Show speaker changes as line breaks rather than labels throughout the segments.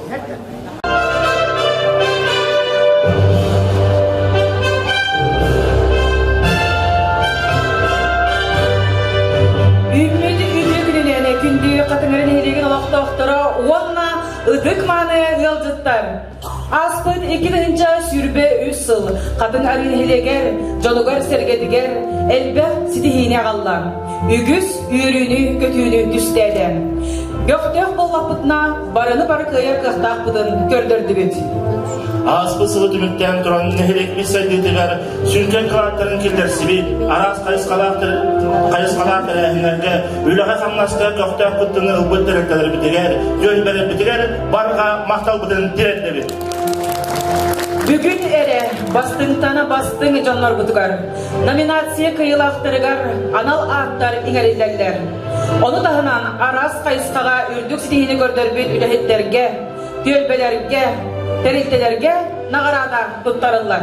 Aspıt 2. sürbe 3 yıl, kadın arın hileger, jolugar sergediger, elbet sidihine kallan. Ügüs, ürünü, kötüğünü düsteden. Göktök bollapıtna, barını barıkıya kıhtaqpıdın, gördürdü büt.
Aspı sıvı tümütten turan nehrek bir sendetiler, sürken karakterin kildersibi, aras kayıskalaktır ehinlerge, ülağa kamlaşta göktök kıttığını ıbbıt direkteleri bitiger, göl berip bitiger, barıqa mahtal bıdın direkleri.
Bugün ere, bastığıntana bastığın canlar butugar. Nominasiya kıyılaktırıgar, anal ağıtlar iğerililer. Onu dağınan aras kayıskağa ürdük sidihini gördürbüt ülehetlerge, tölbelerge, teriltelerge nagarada tuttarırlar.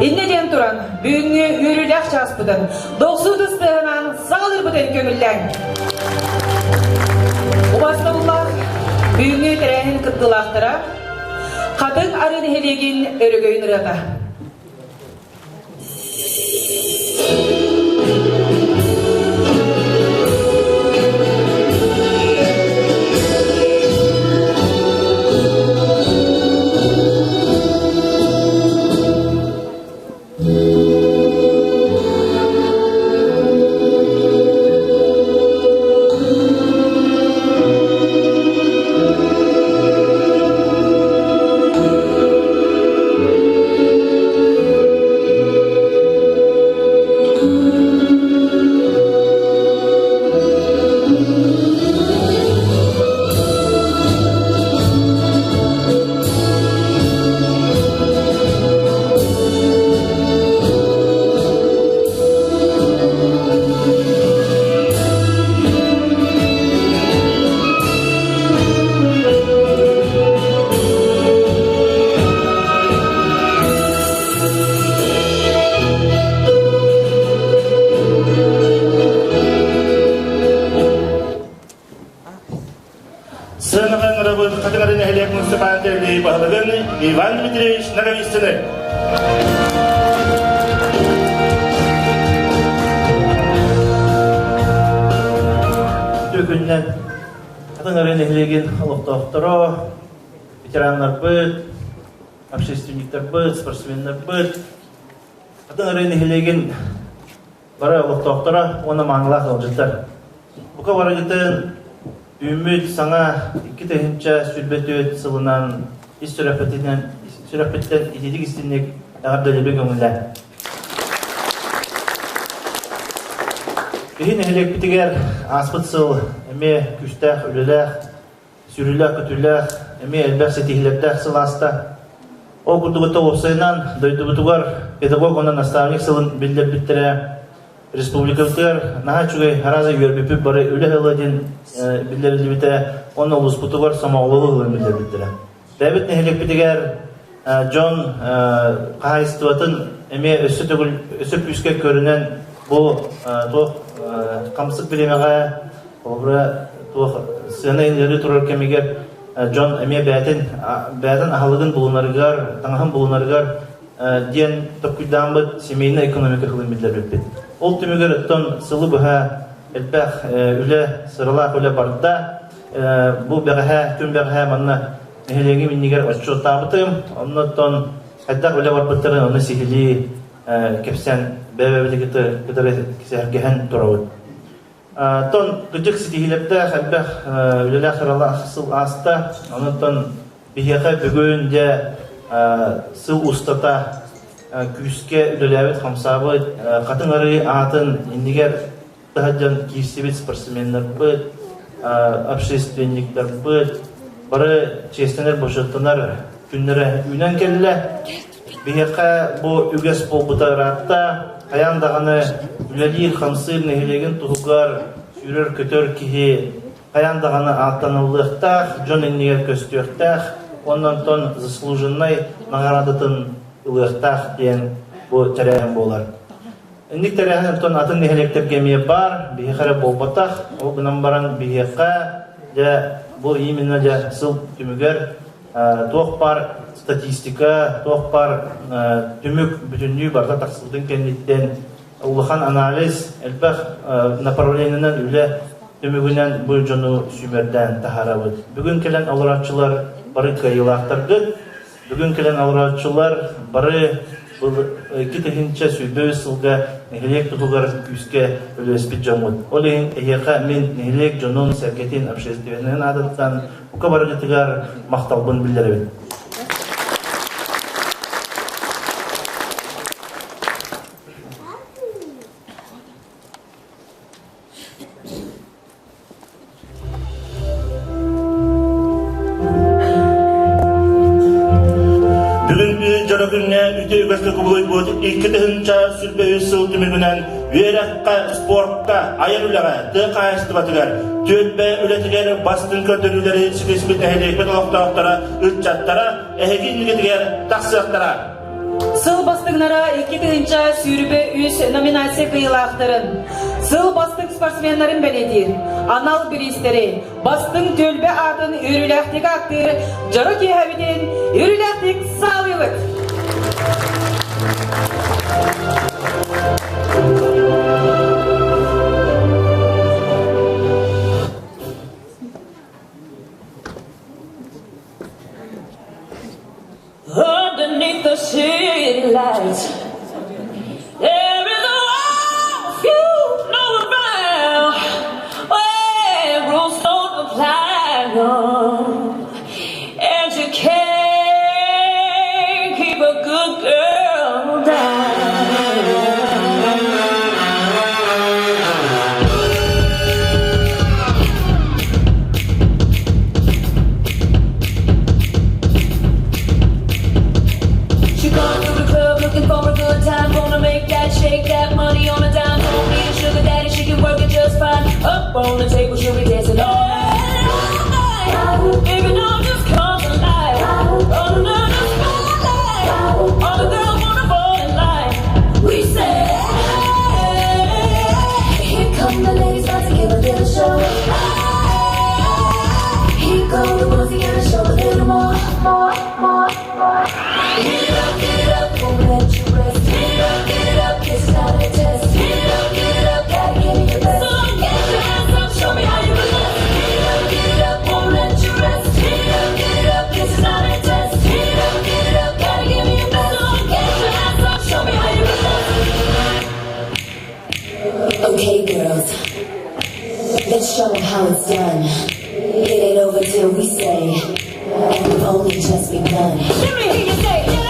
İnneden turan, büyüğünü yürülek çaspıdın, doksu dыстığынан sağılır bıdın kömüllen. Ubastıllar, büyüğünü terehin kıttılaktıra, kadın arın helegin örgöyn ırada.
Иван Дмитриевич Наговицыны.
Tökünden kadın öğrenilegen doktora, veteranlar bıt, общественниктер bıt, sportsmenler bıt. Kadın öğrenilegen bara doktora, ona mangla olacaklar. Bu kadar giden ümit sana 2. sülbet sılınan sürepetten itidik istinlik ağırdalıbı gömüller. Bihin ehlek bitiger aspıt sıl, eme küstah, ölüler, sürüler, kötüler, eme elbek setihlepler sıl hasta. O kurduğuta olsaynan, doydu butugar, pedagog ona nastavnik sılın bildir bittire, Respublikalıklar, naha çugay haraza yörbepip bari ölü hıladın bildirildi bite, ona ulus butugar samaoğlu hıladın bildir bittire. David nehelek bitiger John kahayistıvatın eme ösüp üskek görünen bu kamsık bilemeğe sığına inleri turur kemiger John eme bəyətin ahalıgın bulunarıgar, tanıhın bulunarıgar diyen topkuddan semeyine ekonomika hılın bildir bitti. Ol tümüger ötton sılı buha elbək üle sıralaq üle barda bu bəğə, tüm bəğə manna nehelegi minniger açı tabıtım, ondan hatta öyle var bıttırın onu sihirli kepsen bebebedeki kadar sergehen duravut. Ton gıcık sitihilerde halbek öyleler sırala sıl asta, ondan bihiyaka bugün de sıl ustata küske öyleler hamsabı kadınları atın indiger daha can kişisibit sportsmenler bıt, общественниктер bıt. Bari çeşitler boşalttılar günlere ünen geldiler. Biheka bu üges bolbutaratta hayan dağını üleli hamsır nehilegin tuhuklar sürür kötür kihi hayan dağını atlanıldığıqtaq, John enniger köstüqtaq, ondan ton заслуженный nagaradытın ılığıqtaq diyen bu tereyhen bolar. Endik tereyhen ton atın nehilegter gemiye bar, bihekara bolbataq, o günan baran biheka de bu imенно de sıl tümüger туох бар статистика, туох бар түмүк бүтүннүү барда таксылдын кенниттен улахан анализ элбэх направлениянан үле түмүгүнен бу жону сүймерден тахарабыт. Бүгүн келен алыратчылар бары кайылактарды, бүгүн келен алыратчылар бары китехинче сүйбөй сылга нехилек тутугар күске өлөспит жомут. Олейин эйека мен нехилек жонун сәргетин общественен адаттан ука барыгытыгар макталбын билдеребит.
İkidinca sürbe sıl tümügünen üyerekka, sportka, ayarulaga, tıqa istibatıgar, tüyetbe ületiger, bastın kötülüleri, sikisbit ehliyekbet olaqtağıqtara, ülçattara, eheginligetiger, taksıqtara.
Сыл бастыгнара 2-нче сүйрбе үс номинация кыйлактырын. Сыл бастык спортсменнарын беледир. Анал биристери, бастың төлбе атын үрүләктик актыр, жару киһәбиден үрүләктик савыбыт.
Underneath the city lights, there is a world few know about, where rules don't apply, no. And you can't keep a good girl down. Shake that money on a dime. Don't need a sugar daddy, she can work it just fine. Up on the table, she'll be dancing all night. Baby, no, just come alive. Under the spotlight, all the girls wanna fall in line. We say, here come the ladies, about to give a little show. Here go the ones that gotta show a little more. Get up, won't let you rest. Get up, it's not a test. Get up, gotta give me your best. So get your hands up, show me how you do it. Get up, won't let you rest. Get up, it's not a test. Get up, gotta give me your best. So get your hands up, show me how you do it. Okay, girls, let's show them how it's done. It ain't over till we say, and we've only just begun. Let me hear you say, yeah.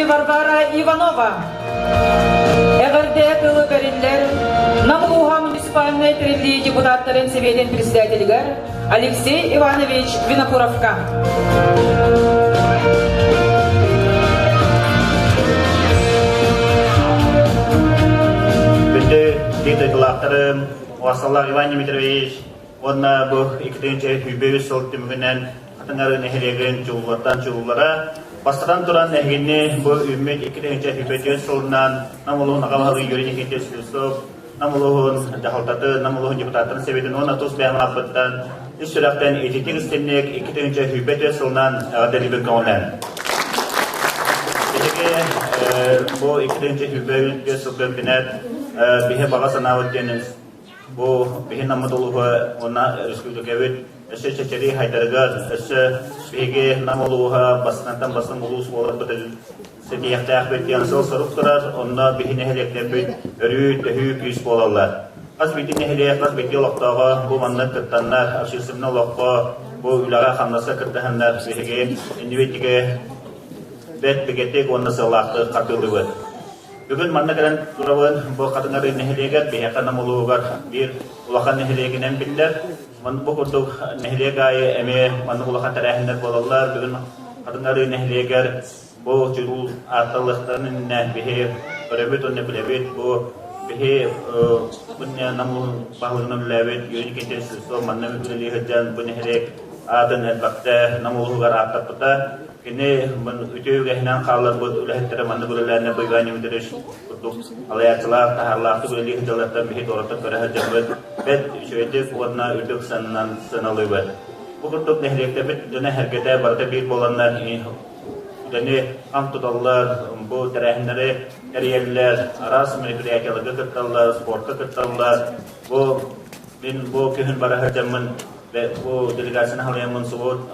Варвара Иванова. Эгерде кылы бериллер, Намылуха муниципальный тренли депутаттарын Советін председателігер Алексей Иванович Винокуровка.
Бінде дейтайлақтарым, Васалар Иван Дмитриевич, онна бұл 2-нче хүбеуі сылттымығынан қатыңары нәхелеген жоллардан жоллара, Бастан туран нәгенне бұл үммет 2-нче хүбеуі сылынан намылуын ағалары үйеріне кенте сүлісіп, намылуын дақалтаты, намылуын депутаттарын себетін оны тұс бәймін апыттан, үш сүрақтан ететек істемнек 2-нче хүбеуі сылынан дәрібі қауынлан. Бұл 2-нче хүбеуі сылғын бінет бігі баға санауыт деніз. Бұл бігі намыдылығы ona республикавит әші чәчәрі хайдарығар, әші бігі намылығы басынаттан басын ұлыс олар бұтыр сәтияқты ақбет янсыл сұрық тұрар, онна бігі нәхелектен бүт өрі, төхі, күйіс болалар. Аз бігі нәхелек, аз бігі олақтаға, бұл маннар кірттанлар, аршисымны олаққа, бұл үлаға қамнаса кірттіғанлар бігі индивидігі бет бегетек онна сылақты қатылығы. Бүгін манна кәрін тұрауын бұл қатыңары нәхілегер, бейхақан амылуғар бір ұлақан нәхілегінен білдер. Манны бұл құрдық нәхілег айы әме манны ұлақан тәрәхіндер болалар. Бүгін қатыңары нәхілегер бұл жүрул артылықтарының бейхе өребет онны білебет. Бұл бейхе бұнне намыл бағылығынан білебет. Үйені кетен сылсыл манны мүлі ғыджан бұл нәхілег атын әлбақта намылуғар артапыта. Kini menuju ke hinan kalau buat ulah terima negara bagaimana menterus untuk alayatlah taharlah tu boleh jalan tambah orang terkerah jabat bed suatu warna uduk sanalibet. Bukan untuk nehrik tapi dunia harga bertebir bolan ini dan ini amtudallah bu terahindari karyalah aras mereka kerja kerjalah sport kerjalah bu kehin barah jaman bu delegasi hal yang mensubut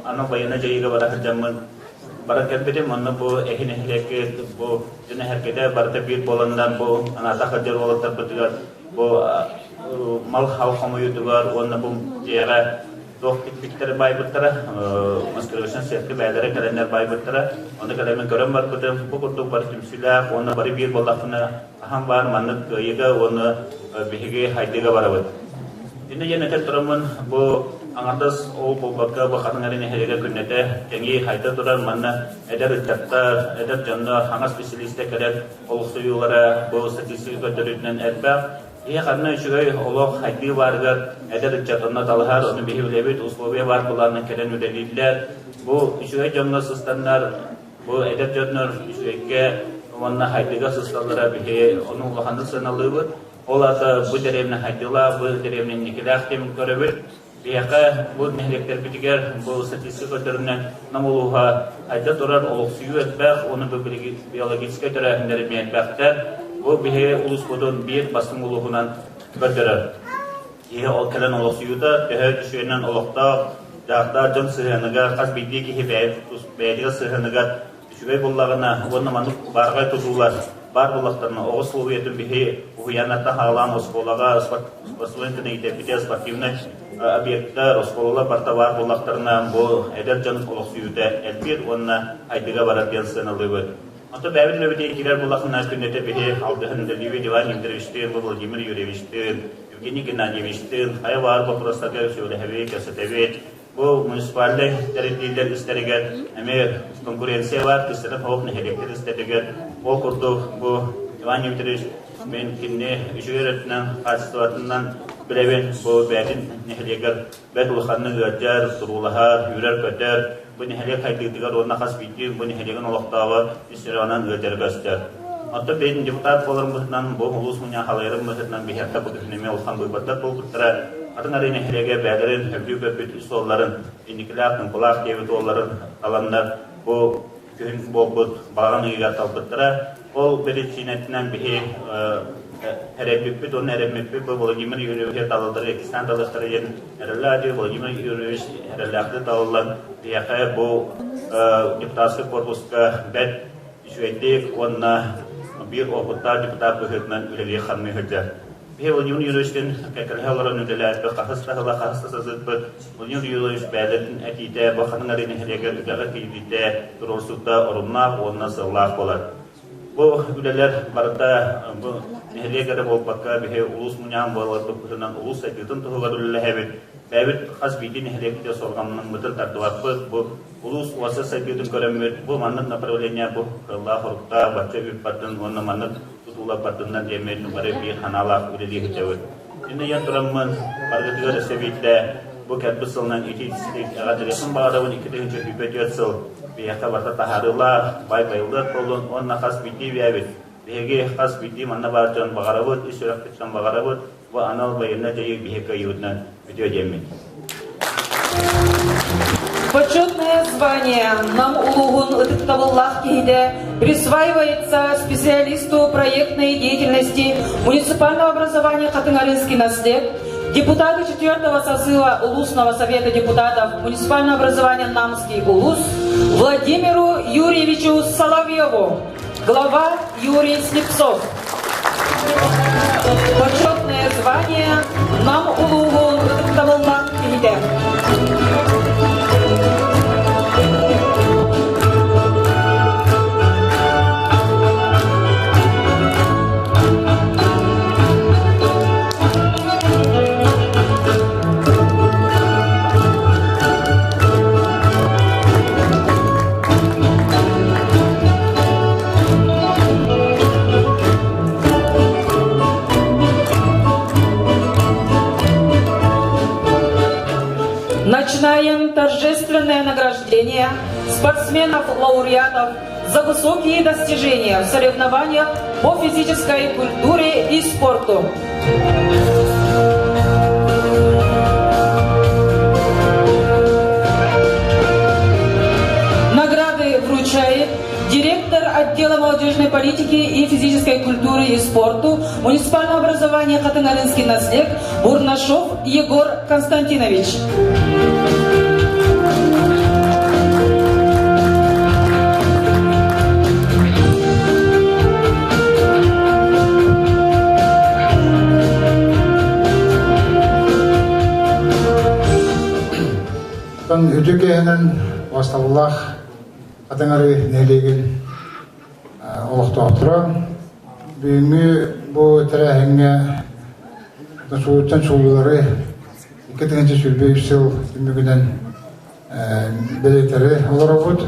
anak bayarnya jadi ke barang jaman barang kerja mana bu ini lek bu jenis harga bertebir bolan dan bu anak tak kerja bolan terbetul bu mal hal kamu youtuber warna bu jera doh picture bayi bertera maskeration set ke bayar kalender bayi bertera warna kalender garam berbetul bu kutu berjum sila warna beribir bolan kena hambar mana ke warna behige haide ke barabat ini jenis terteruman bu angatas bakal bakal ngari nehega kunnete jangi haita turan mana edar daftar edar janda hangas spesialis tekrar olsuyulara bu statistik ödülünden etbaq iya karena juga Allah haidi warga edar jatana talhar onu behibelebet uslobe var bularının kelen ödeliler bu juga janda standar bu edar jatnar juga mana haidiga standara behe onu Allah'ın sanalığı olata bu deremne haidila bu deremne nikilah tem görebil Biyaka bu nehlekler bitiger bu statistik öderinden namuluha ayda duran oluq suyu etbaq onu biyologik öderinden etbaqtar bu bihe ulus bodun bir basın uluğunan öderer. Ihe ol kelen oluq suyu da dehe düşüyenen oluqta dağda can sıhhanıga qaz bildiği ki beydiga sıhhanıga düşüvey bullağına onu manıp bargay tutular. Bar bullaqlarına oğuz suluğu etin bihe uyanata hağlan ospolaga spasuentine ite sportivne объектта Росполла партавар булактарынан бу эдер жан колоксуйда элбир онна айдыга баратын сыналыбы. Ото бәбин лөбөдө кирер булакына күнөтө беhe алдыгында ливи диван интервьюстен Владимир Юрьевичтен, Евгений Геннадьевичтен, хайвар вопростага сөйлөбө кесетебет. Бу муниципалдык территориялар истереген эме конкуренция бар, кистереп хокны хелектер истереген. Ол курдук бу Иван Юрьевич мен кинне үчүрөтүнөн катыстыгынан Bileven bu bədin nehliyegar bəd ulxanını ödər, durulahar, yürər kötər. Bu nehliyek haydığıdıgar ona xas bitti, bu nehliyegan olaqtağı istiranan ödər göstər. Hatta bədin deputat olarımızdan bu ulus münya halayırımızdan bir hafta bu gühneme olxan buybatlar bolqıttıra. Atın arı nehliyege bədərin, höbdü böpüt üstolların, indikilaqın, kulaq devit olların alanlar bu gün bolqıt bağın egar talqıttıra. Ol beri çiynetinden bir Herepipit onun herepipit bu Vladimir Yuryevich dağıldır Ekistan dağılıştırı yerin herhalde Vladimir Yuryevich herhalde dağılan diye bu deputatlık korpuska bed şüvetlik onunla bir okutta deputat böhütmen üleliği xanmı hüccar. Bir Vladimir Yuryevich'in kekelhaların üleliği kahıstahıla kahıstasızlık Vladimir Yuryevich bədətin ətide baxanın arayını herəgər üleli keydide durursuzda orumlar onunla sığlaq olar. Bu ülkeler barda bu nehliyegere bol bakka bihe ulus munyan bolardı kutunan ulus ekiltin tuhugar ülele hebit. Bebit khas biti nehliyegde sorgamının mıdır tartıvapı bu ulus vasa sekiltin köremmet bu manlık naparolenya bu Allah horukta bahçe bir partın onu manlık tutula partından demet numara bir hanalak üleliği hıcavit. Ini yang turamın bargatiga resebitte bu kerpısılından iticislik agadresin bağıravın ikide hıcı hübet yatsıl. Biyaka barta taharılar, bay-bayıldır kolun, onna khas biti biyabit. Bihege khas biti manna barcan bağıravut, isüraktikten bağıravut, ve anal bayılına jayı biheka yudnan video jemmin.
Почетное звание нам улугун Ыдыктабыллах Кихиде присваивается специалисту проектной деятельности муниципального образования Хатынгаринский наслед, депутату 4-го созыва Улусного совета депутатов муниципального образования Намский Улус Владимиру Юрьевичу Соловьеву, глава Юрий Слепцов. Почетное звание нам улугун Ыдыктабыллах Кихиде. начинаем торжественное награждение спортсменов-лауреатов за высокие достижения в соревнованиях по физической культуре и спорту. Награды вручает директор отдела молодежной политики и физической культуры и спорту муниципального образования Хатынгалинский наследник Бурнашов Егор Константинович.
Үдікенің басталылақ Хатыңары нелеген олықты отыра. Бүйінгі бұл тәрәхіңе соғыттан соғылары 2-ші сүрбе үсіл дүмігінен бәлектері олар өт.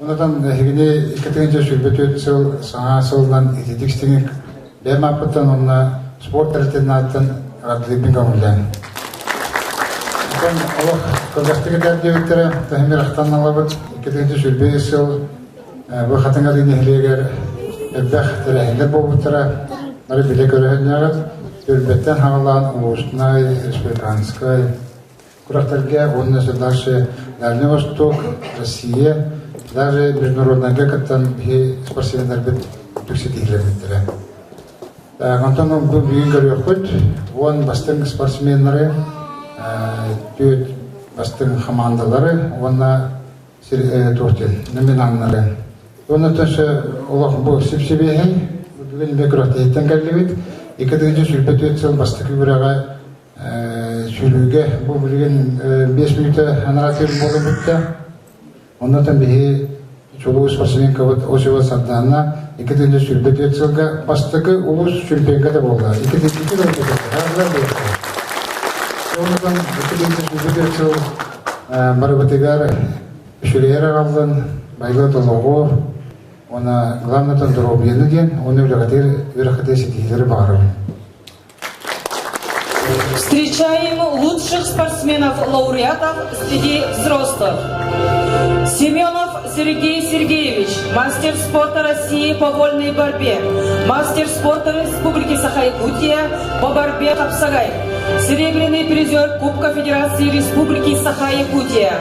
Онытан әхігіне 2-ші сүрбе төтсіл саңа сылдан ететікстіңік бәм апыттан онына спорт әртетін аттын ғадылықпен көңілден. Allah kılgaçtığı derdiyetlere tahmir aktan alabıt. 2-ші сүрбе үсіл bu Хатыңары нехлегер эббэх тәрәхіндер болбыттыра. Бары біле көрәхін яғыт. Өрбеттен хағылан Улустнай, Республиканскай. Курақтарға он дальше Дальний Восток, Россия. Даже международная каттан бі спортсмендар бит түксетейлер біттірі. Антон бұл бүйін көрі өкпіт. Он бастың спортсменлары төт бастың командалары, онна тортен, номинанлары. Оны төсі олақ бұл сеп-себейін, бүгін бекірақта еттен кәлі 2-ші сүрбе төтсіл бастықы бұраға сүйлуге бұл білген 5 минуты анаратыр болы бұтты. Оннан бейі чолуы спортсменка осы сарданына 2-ші сүрбе төтсілға бастықы ұлыс сүрбенге де болды. 2-ші сүрбе Ondan 2-ші сүрбе төтсіл барыбытыгар үшірері қалдың, байлы толығы, она главное здоровье ден, он верхотер сетилері бары.
Встречаем лучших спортсменов-лауреатов среди взрослых. Семенов Сергей Сергеевич, мастер спорта России по вольной борьбе, мастер спорта Республики Саха-Якутия по борьбе Хапсагай, серебряный призер Кубка Федерации Республики Саха-Якутия,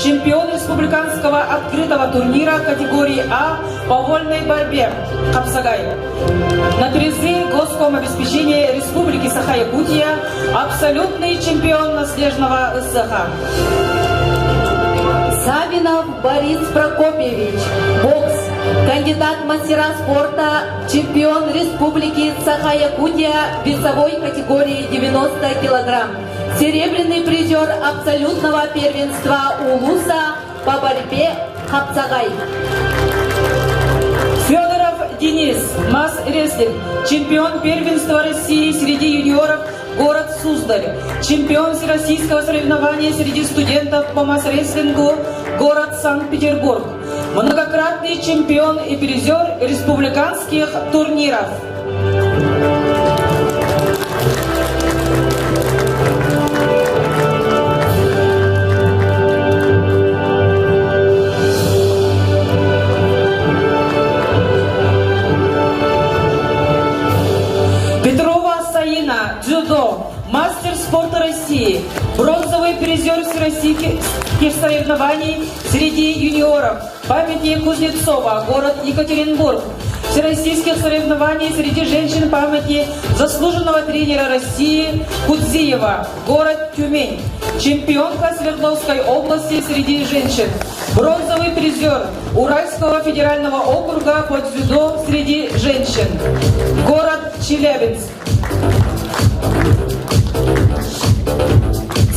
чемпион республиканского открытого турнира категории А по вольной борьбе Хапсагай. На призы Госком обеспечения Республики Саха-Якутия абсолютный чемпион наследного СХ.
Савинов Борис Прокопьевич, бокс, кандидат в мастера спорта, чемпион Республики Саха-Якутия весовой категории 90 килограмм, серебряный призер абсолютного первенства Улуса по борьбе Хапсагай.
Федоров Денис, масс-рестлинг, чемпион первенства России среди юниоров, город Суздаль, чемпион всероссийского соревнования среди студентов по масс-рестлингу, город Санкт-Петербург, многократный чемпион и призер республиканских турниров. Петрова Саина, дзюдо, мастер спорта России, бронзовый призер всероссийских соревнований среди юниоров, памяти Кузнецова, город Екатеринбург, всероссийских соревнований среди женщин памяти заслуженного тренера России Кудзиева, город Тюмень, чемпионка Свердловской области среди женщин, бронзовый призер Уральского федерального округа по дзюдо среди женщин, город Челябинск.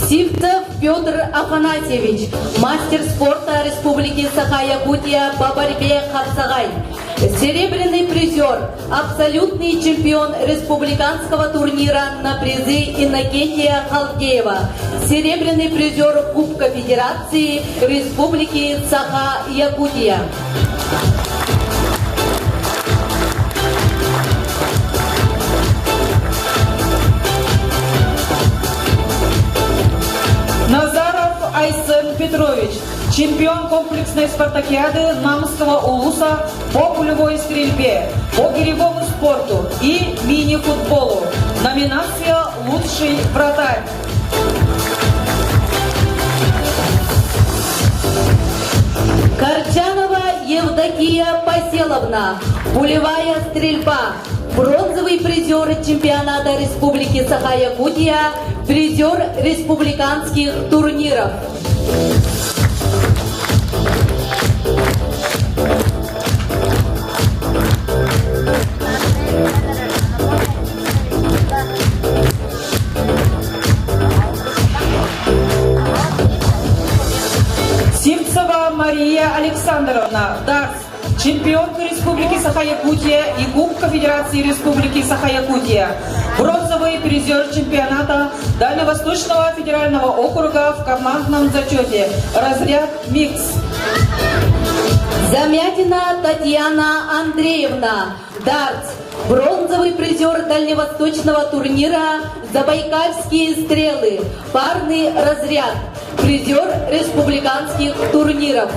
Сивцев Петр Афанасьевич, мастер спорта Республики Саха-Якутия по борьбе Хапсагай, серебряный призер, абсолютный чемпион республиканского турнира на призы Иннокентия Халдеева, серебряный призер Кубка Федерации Республики Саха-Якутия.
Назаров Петрович, чемпион комплексной спартакиады Намского улуса по пулевой стрельбе, по гиревому спорту и мини-футболу. Номинация «Лучший вратарь».
Корчанова Евдокия Поселовна, пулевая стрельба, бронзовый призер чемпионата Республики Саха-Якутия, призер республиканских турниров.
Сивцева Мария Александровна, дартс, чемпионка Республики Саха-Якутия и Кубка Федерации Республики Саха-Якутия, бронзовый призер чемпионата Дальневосточного федерального округа в командном зачете, разряд «Микс».
Замятина Татьяна Андреевна, дартс, бронзовый призер дальневосточного турнира «Забайкальские стрелы», парный разряд, призер республиканских турниров.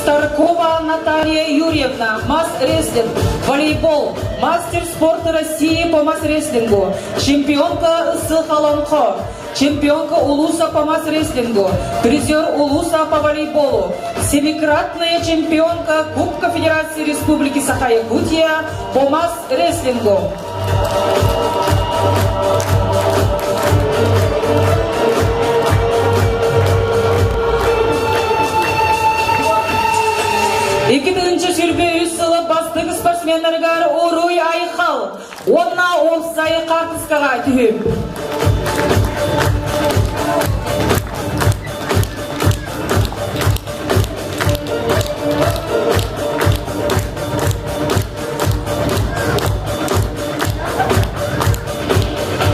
Старкова Наталья Юрьевна, масс-рестлинг, волейбол, мастер спорта России по масс-рестлингу, чемпионка Сахаланхо, чемпионка Улуса по масс-рестлингу, призер Улуса по волейболу, семикратная чемпионка Кубка Федерации Республики Саха-Якутия по масс-рестлингу. Иккинчи сүрбе үз сылы бастығы спортсмендергар Оруй Айхал, онна олсайы қартысқаға түйіп.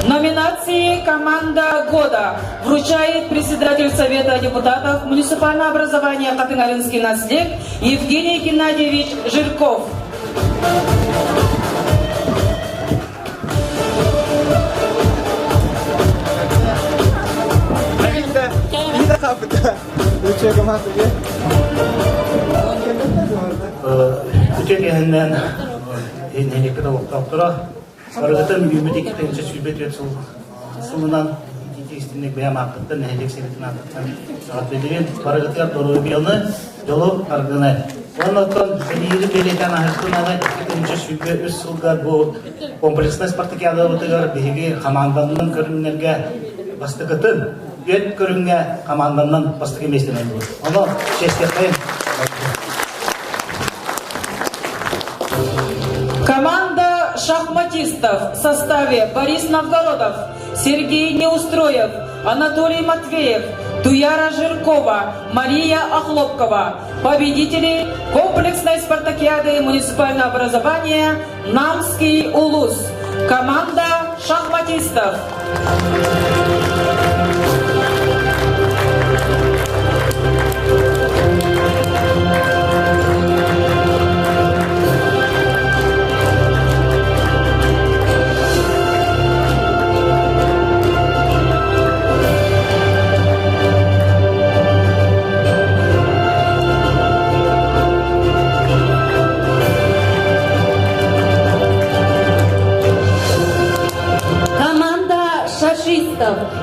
Номинации «Команда года» вручает председатель Совета депутатов муниципального образования Катынаринский наследник Евгений Геннадьевич Жирков.
Барыгытын үміт екітенші сүлбет өт сылынан тегістінік бәйам ақыттын нәхелек себетін ақыттан сағат белдеген барыгытыға дұрығы белні жолы қарғыны. Оннан бәлейді белетен ағыштын ағай екітенші сүлбе өз сылғар бұл комплексный спартакиада бұтығар бейге қаманданның көріңнерге бастықытын өт көріңге қаманданның бастық еместенен бұл. Оны шестетпейін.
Команда шахматистов в составе Борис Новгородов, Сергей Неустроев, Анатолий Матвеев, Туяра Жиркова, Мария Охлопкова. Победители комплексной спартакиады муниципального образования Намский улус. Команда шахматистов.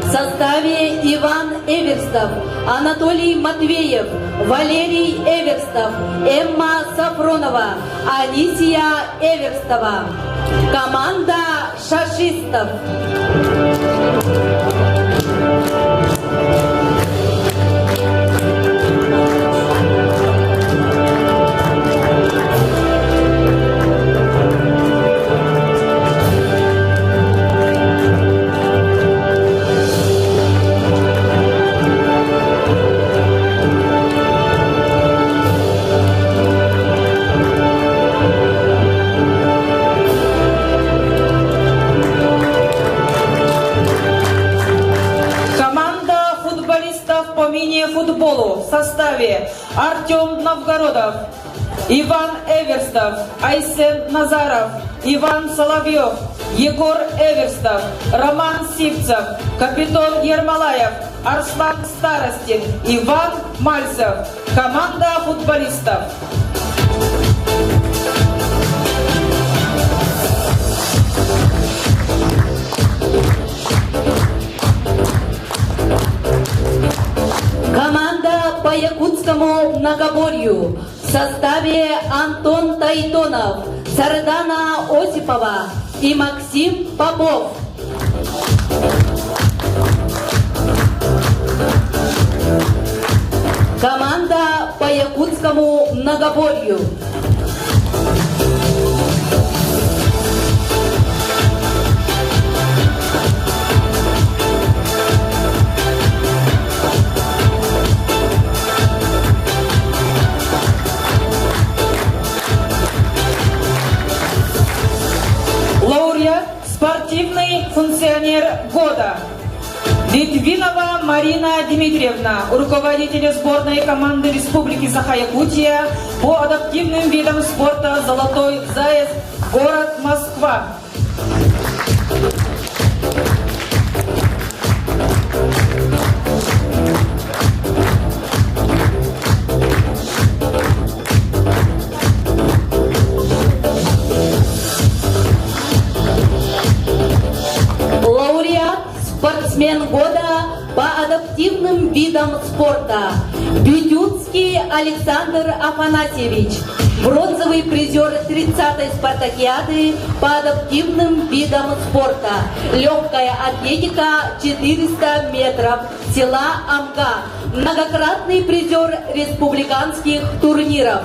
В составе Иван Эверстов, Анатолий Матвеев, Валерий Эверстов, Эмма Сафронова, Анисия Эверстова. Команда шашистов.
Артем Новгородов, Иван Эверстов, Айсен Назаров, Иван Соловьев, Егор Эверстов, Роман Сивцев, Капитон Ермолаев, Арслан Старостин, Иван Мальцев. Команда футболистов.
Команда по якутскому многоборью в составе Антон Тайтонов, Сардана Осипова и Максим Попов. Команда по якутскому многоборью.
Лауреат, спортивный функционер года. Литвинова Марина Дмитриевна, руководитель сборной команды Республики Саха-Якутия по адаптивным видам спорта «Золотой заяц», город Москва.
Лауреат, спортсмен года по адаптивным видам спорта Битюцкий Александр Афанасьевич, бронзовый призер 30-й спартакиады по адаптивным видам спорта, легкая атлетика 400 метров, села Амка, многократный призер республиканских турниров.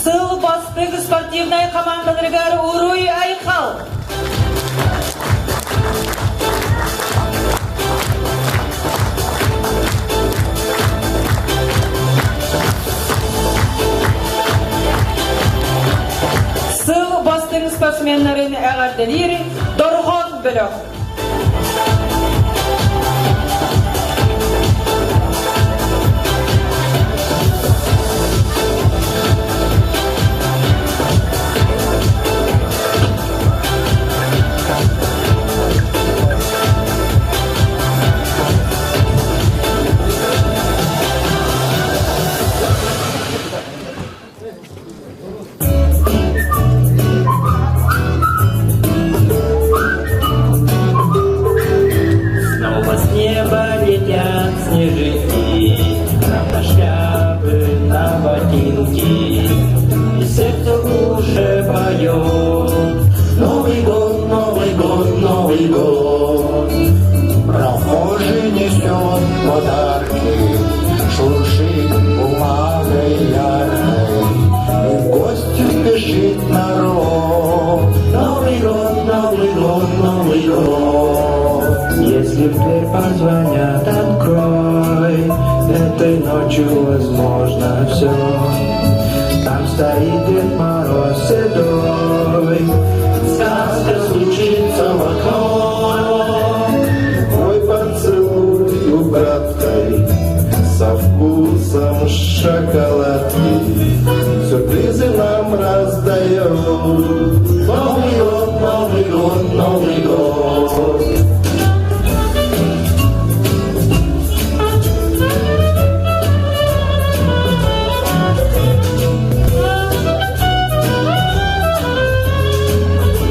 Сыл бастык спортивная команда Уруй Айхал. Сыл бастык спортсменнерин әгәрделери Доргон Бөлөк.
Снова с неба летят снежинки, на шляпы, на ботинки, и сердце в уши поет. Новый год, Новый год, Новый год. Прохожий несет подарки, шуршит бумагой яркой, и в гости спешит народ. Новый год, Новый год, Новый год. Если в дверь позвонят, открой. Этой ночью возможно все. Там стоит Дед Мороз седой. Сказка случится в окно. Мой поцелуй украдкой, со вкусом шоколадки, сюрпризы нам раздает. Новый год, Новый год, Новый год.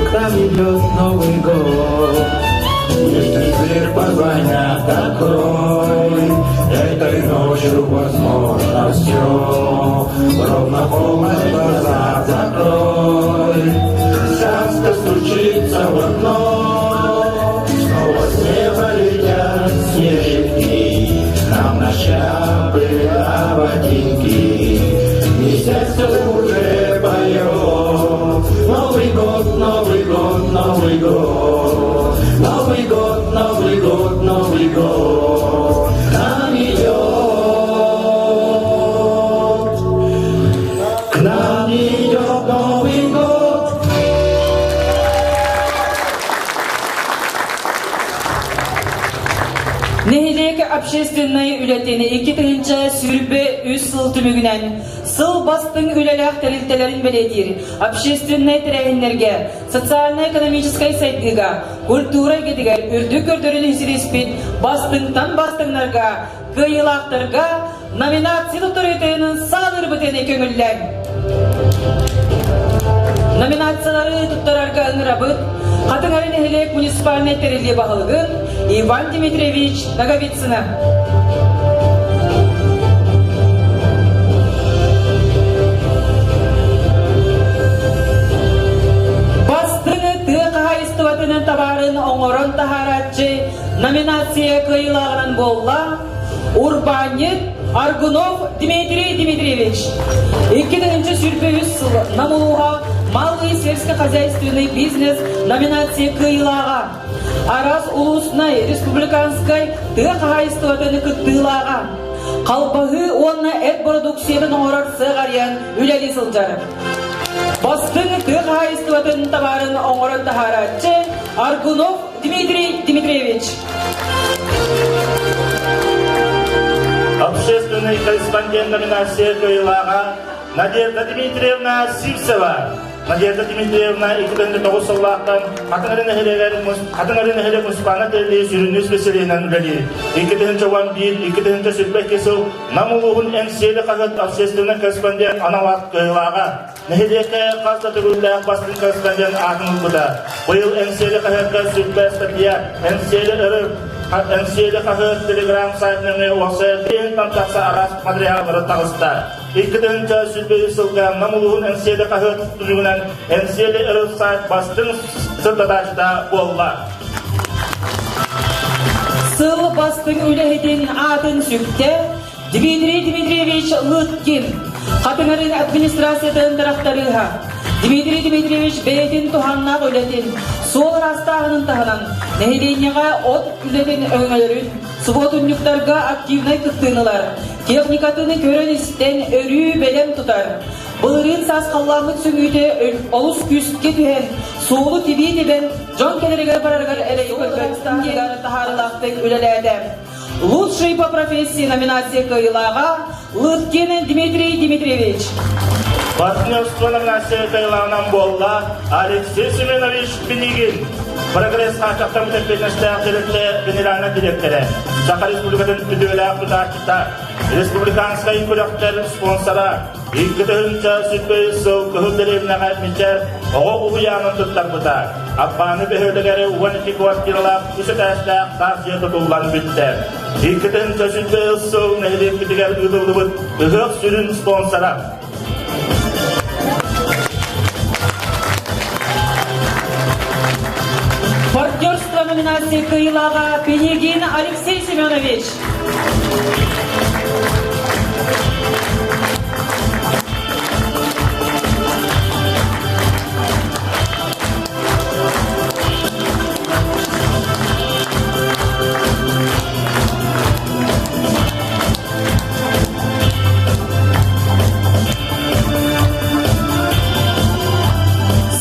К нам идет Новый год. Если в дверь позвонят, открой. Этой ночью возможно все. Ровно полночь глаза закрой. Сказка стучится в окно. Снова с неба летят снежинки, на сердце уже поет. Новый год, Новый год, Новый год. Новый год, Новый год, Новый год. Нам идет. К нам идет Новый год.
Нehileki общественный ületeni 2-nji sürbe 3 yıl tümügünen sıl bastın ülelek teriltelerin belediği общественный tereyinlerge, социально-экономической сайдыга, культура гедигер, үрдік көрдөрін хисиреспет, bastыңтан bastыңларға, кыйылақтарға, номинация тұтырытының сағыр бітені көңіллән. Номинациялары тұттарарға ыңырабыт, Қатыңарын әхілек муниципальный терилі бағылығын Иван Дмитриевич Наговицына. Бастыңы тұғы қайыстыватының табарын оңырын тахаратчы номинация кыйлағынан болла Урбанет Аргунов Дмитрий Дмитриевич. 2-нче сүрпе 3 сыл намылуға малый сельскохозяйственный бизнес номинация кыйлаға. Арас улусной республиканской тыға қайыстыватыны күттылаға. Қалпағы онына әт продукцияларын оңырар сығариян үләді сылжары. Бастың тыға қайыстыватын табарын оңырын тахаратчы Аргунов Дмитрий Дмитриевич.
Общественный корреспондент номинация кыйлаға Надежда Дмитриевна Сивцева. Надежда Дмитриевна 2009 жыллақтан Қатыңарын әхелек мұспаны тәрлі сүрініз беселейінен үләді. 2011-2012 сүрбәк кесіл намылуғын әнселі қағыт общественный корреспондент аналақ кыйлаға. Нәхелеке қазда түрілләқ бастың корреспондент ағын ұлғыда. Бұйыл әнселі қағытқа сүрбәк статья әнселі ұрып әнселі қағыт телеграм сайтының осы ең тантақса арас материалары тағысты. 2-нче сүрбе сылға намылуғын әнселі қағыт түзігінен әнселі ұрып сайт бастың сыртадашыда болла.
Сыл бастың үләхетін атын сүкте Дмитрий Дмитриевич Лыткин. Қатыңарын администрациятын тарақтарыға. Дмитрий Дмитриевич бәйетін тұханнақ үләтін, сол растағының тағынан, нәхедейнеға от үләтін өңелерін, суботунлюктарға активнай күттіңілар, техникатыны көрін істен өрі бәлем тұтар. Бұлырын сасқалламыт сүңүйте олыс күстке түйен, соғылы тебе дебен, жон келерге барарғар әлей көрбәкстанегары тахарылақтың үләләді. Лучший по профессии номинация кыйлаға Лыткин Дмитрий Дмитриевич.
Партнерство номинация кыйлағынан болла Алексей Семенович Бенигин. Прогресс қачақтан мүтәкпетнішті әқтеректі генеральный директоры. Сақа республикатын түдеулі ақпыдақчыта. Республиканскай көріқтер спонсора. 2-нче сүрбе сыл күхілдеревінің әтмечер оғы ұғыянын тұттар бұта. Аппаны бөхөлігері 12 квартиралақ үсіт әстәқ тақсия тұтулан бітті. 2-нче сүрбе сыл нәхелек бітігер ұдылды бұт үхіқ сүрін спонсора.
Партнерство номинации кыйлаға Пенегин Алексей Семенович.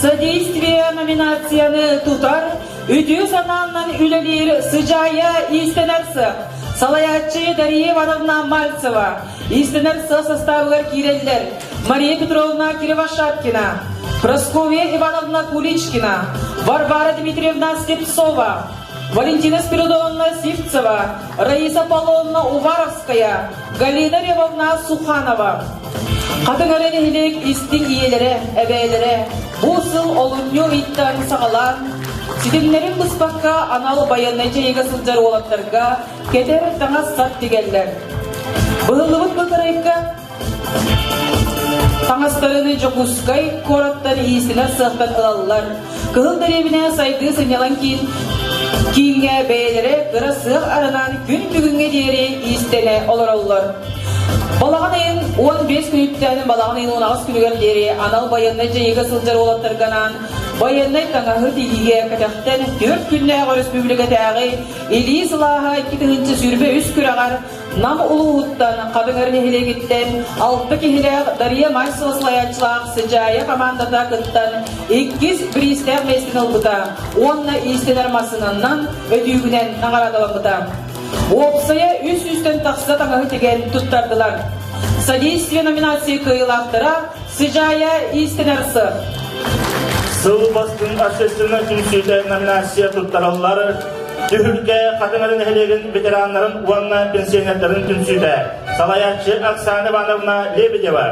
Содействие номинацияны тутар Үтü сананнан үлелер Сыжая Истенерсы, Салаятчы Дарья Ивановна Мальцева, Истенерсы составылар киреллер, Мария Петровна Кирева-Шапкина, Прасковья Ивановна Куличкина, Варвара Дмитриевна Слепцова, Валентина Спиридоновна Сивцева, Раиса Павловна Уваровская, Галина Львовна Суханова. Қатыңарын елек істің иелері, әбәйлері, бұл сыл олынню иттарын сағалан, Сидимлерин бұспаққа аналы баяннайча еға сылжар олаттарға кетер таңа сат дегеллер. Бұғылыбыт бұлтарайыққа таңастарыны жоқұскай кораттан иісіне сықтан ылалылар. Кығыл дәребіне сайды сынялан кейінге бәйлері ғыра сық арынан күн бүгінге дейері иістене олар олар. Балаған айын 15 күн үттәнін балаған айын 16 күнігерлері анал байынна жайыға сылжар олаттырганан байынна таңағы тегеге кәтәқтен 4 күннәғы республикатағы Или сылаға 2-тігінші сүрбе үс күрағар нам ұлы ұттан қабыңарын хелегеттен 6 кехілер Дария Майсылыслаячылақ сыжайы командада күттан 2 бристер местін ұлбыта 10 истен армасынынан өтігінен нағарадалан бұта. Опсая үс-үстен тақсыда таңағы теген тұттардылар. Содействие номинации кыйлақтыра сыжая истенерсы.
Сыл бастың общественный күнсүйді номинация тұттаралары Түхілге қатыңарын әлеген ветеранларын уанна пенсионертерін күнсүйді. Салаятчы Оксана Ивановна Лебедева.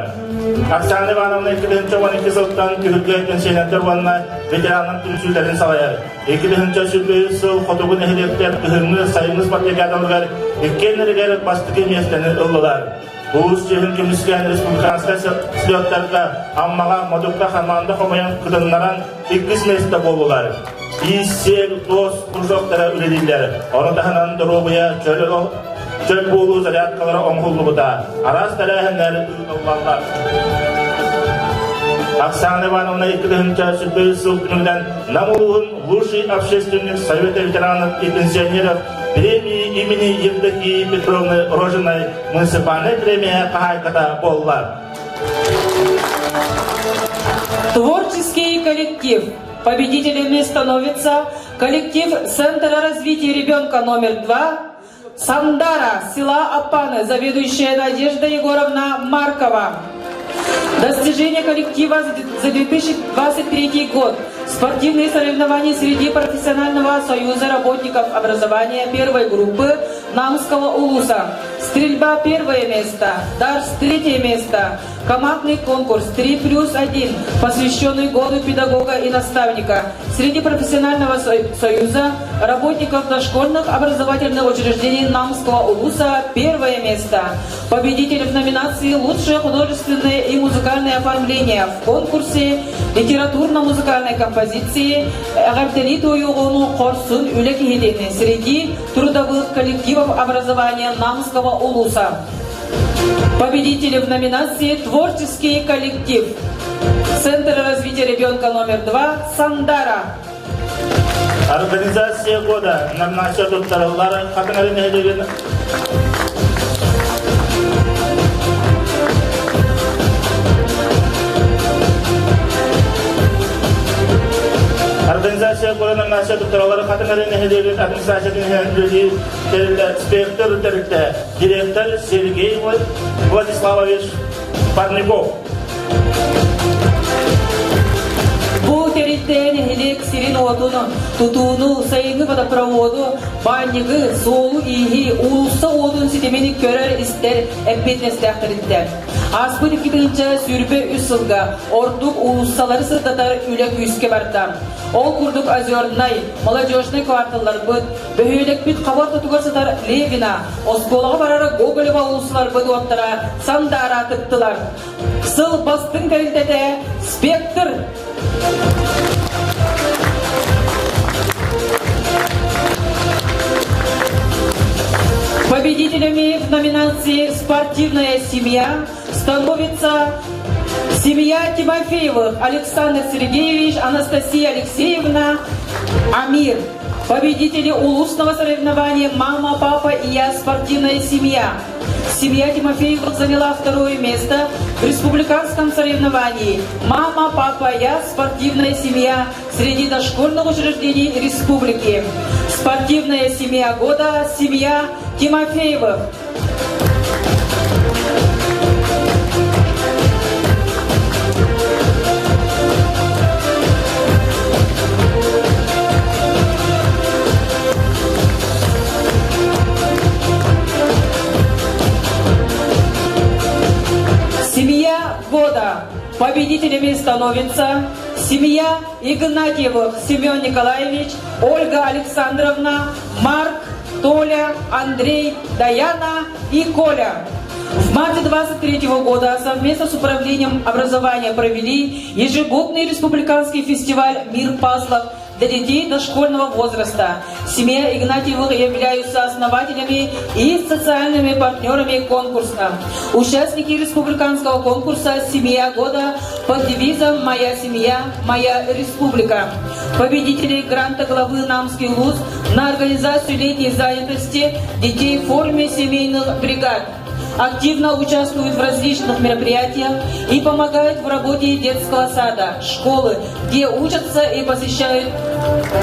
Оксана Ивановна 2012 сылттан түхілге пенсионертер уанна ветеранның күнсүйдерін салаяр. 2012 сыл қотығын әлектер түхіліңі сайымыз партиягадалығар еккенлерігер бастығы местені ұлылар. Уыз жехін кеміскен республиканская слеттарға аммаға модукта хаманда қомаян күдінларан 2 месті болулар. Иссел, дос, құржоқтары үлелейлер. Оны таханан дұрубыя чөл болу зарядкалары оңғылы бұда. Арас тәрәхінлері ұлғалар. Оксана Ивановна 2004 сыл күніңден намылығын лучший общественный совет ветеранов и пенсионеров премии имени Евдокии Петровны Рожиной муниципальной премия Кахайката болла.
Творческий коллектив. Победителями становится коллектив Центра развития ребенка номер 2 Сандара, села Апаны, заведующая Надежда Егоровна Маркова. Достижение коллектива за 2023 год. Спортивные соревнования среди профессионального союза работников образования первой группы Намского улуса. Стрельба 1 место, дарс 3 место. Командный конкурс 3+1, посвященный году педагога и наставника. Среди профессионального союза работников дошкольных образовательных учреждений Намского улуса 1 место. Победитель в номинации «Лучшее художественное и музыкальное оформление» в конкурсе литературно-музыкальной композиции «Габделиту Югону Корсун Улекихидени» среди трудовых коллективов образования Намского улуса. Победители в номинации «Творческий коллектив» Центр развития ребенка номер 2 Сандара.
Организация года номинация туттаралары қатыңарын әлеген Организация года номинация туттаралары қатыңарын әлеген администрацияның өздері спектр тәрікті директор Сергей Владиславович Парников.
Бұл тереттен хелек сирин отуну, тутуну, сайыны водопроводу, баннигы, солу, ихи, улуса отун ситемени көрер істер әппетнестәқтіріттер. Аспы 2-нче сүрбе үсілға, ордук улуссалары сырдатар үлек үске барда. Ол курдук озернай, молодежный кварталлар бұд, бөхейлек бүт қабар тұтуғар сатар Левина, Осколаға барары Гоголева улуссалар бұд оттара, Сандара тыптылар. Сыл бастың тәрілдеде спектр. Победителями в номинации «Спортивная семья» становится семья Тимофеевых Александр Сергеевич, Анастасия Алексеевна, Амир. Победители улусного соревнования «Мама, папа и я. Спортивная семья». Семья Тимофеевых заняла 2 место в республиканском соревновании «Мама, папа, я. Спортивная семья» среди дошкольных учреждений республики. Спортивная семья года – семья Тимофеевых. Семья года. Победителями становится семья Игнатьевых Семен Николаевич, Ольга Александровна, Марк, Толя, Андрей, Даяна и Коля. В марте 2023 года совместно с Управлением образования провели ежегодный республиканский фестиваль «Мир пазлов», для детей дошкольного возраста. Семья Игнатьевых являются основателями и социальными партнерами конкурса. Участники республиканского конкурса «Семья года» под девизом «Моя семья, моя республика». Победители гранта главы Намский ЛУЗ на организацию летней занятости детей в форме семейных бригад. Активно участвуют в различных мероприятиях и помогают в работе детского сада, школы, где учатся и посещают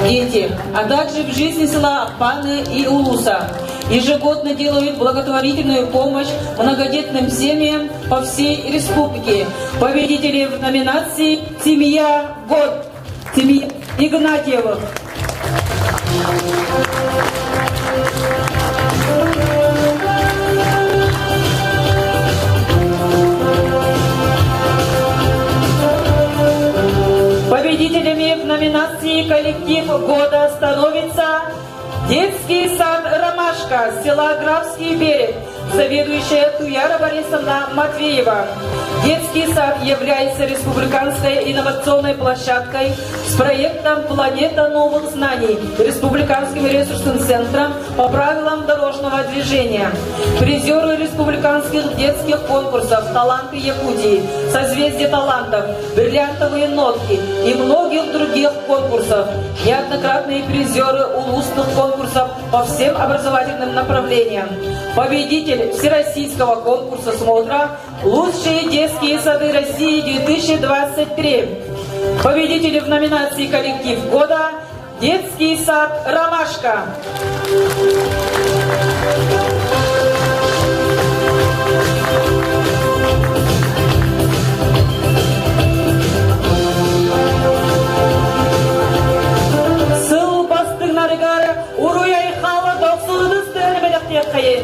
дети, а также в жизни села Акпаны и Улуса. Ежегодно делают благотворительную помощь многодетным семьям по всей республике. Победители в номинации «Семья год», семья Игнатьевых. Победителями в номинации «Коллектив года» становится детский сад «Ромашка» села Графский берег, заведующая Туяра Борисовна Матвеева. Детский сад является республиканской инновационной площадкой с проектом «Планета новых знаний» Республиканским ресурсным центром по правилам дорожного движения. Призеры республиканских детских конкурсов «Таланты Якутии», «Созвездие талантов», «Бриллиантовые нотки» и многих других конкурсов. Неоднократные призеры улусных конкурсов по всем образовательным направлениям. Победитель Всероссийского конкурса смотра «Лучшие детские сады России-2023». Победители в номинации «Коллектив года» детский сад «Ромашка». Сыл бастыгнарыгар уруяй халы доқсылыдыз тәрімеліктер қайын.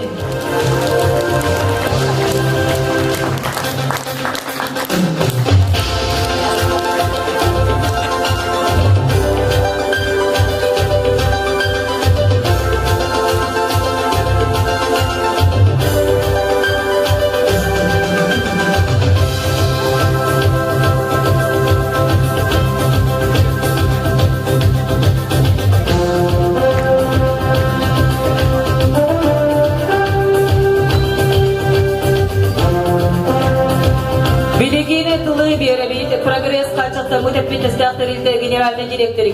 Прогресс качества муниципалитета генеральный директор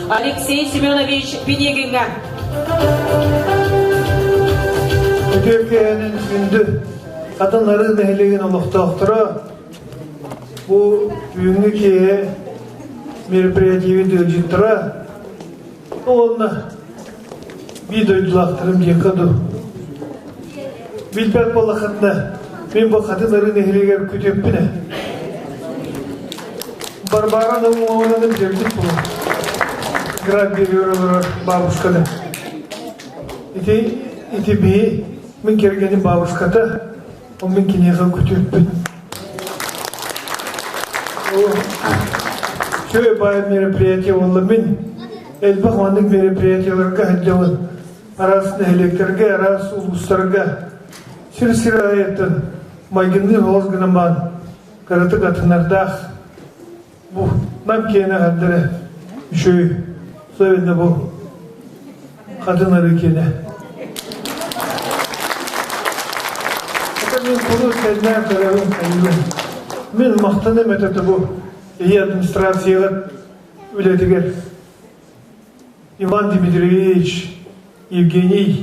Алексей Семенович Пенегинга.
Türkiye'nin gündü kadınların ehliğin oluktaktırı bu bugünkü merpiyativi dövcüttürü onu bir dövcülaktırım yıkadı. Bilbek balakında ben bu kadınların ehliğin kütüpüne Барбараның оңынан жердік бұл. Град беруірі бабушкада. Ити бей, мен кергені бабушкада, ол мен кенеға көтеріппін. Шөй бай мероприятие олы мен, әлбақ маңдық мероприятияларға әддеуін, арасын әлектерге, арас ұлғыстарға, сір-сір аяттын, майгынды олғынаман, қараты қатынардақ, bu nam kene haddere şu söyledi bu kadınları kene. Tabii konu senler tarafın kayılı. Men mahtanım etedi bu iyi administrasiyaya ületiger. Ivan Dimitrievich, Evgeniy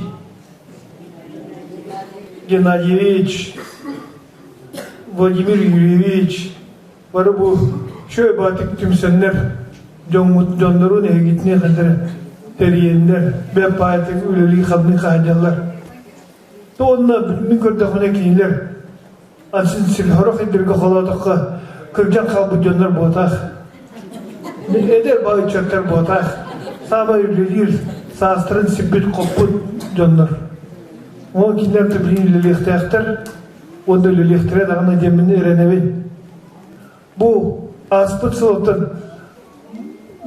Genadyevich, Vladimir Yuryevich var bu şöyle batık tümsenler, jonlarun egitine kadar teriyenler, ben payatık üleli kabını kahacaklar. Toğunla bütün kördekine kiyinler, ansın silharak edirge koladıkka, kırcan kalbı jonlar botak. Eder bağı çörter botak, sabah ülelir, sastırın sipit koput jonlar. O kinler tübrin ülelekte aktar, onda ülelektere dağına cemini erenevin. Bu aspıt soğutun,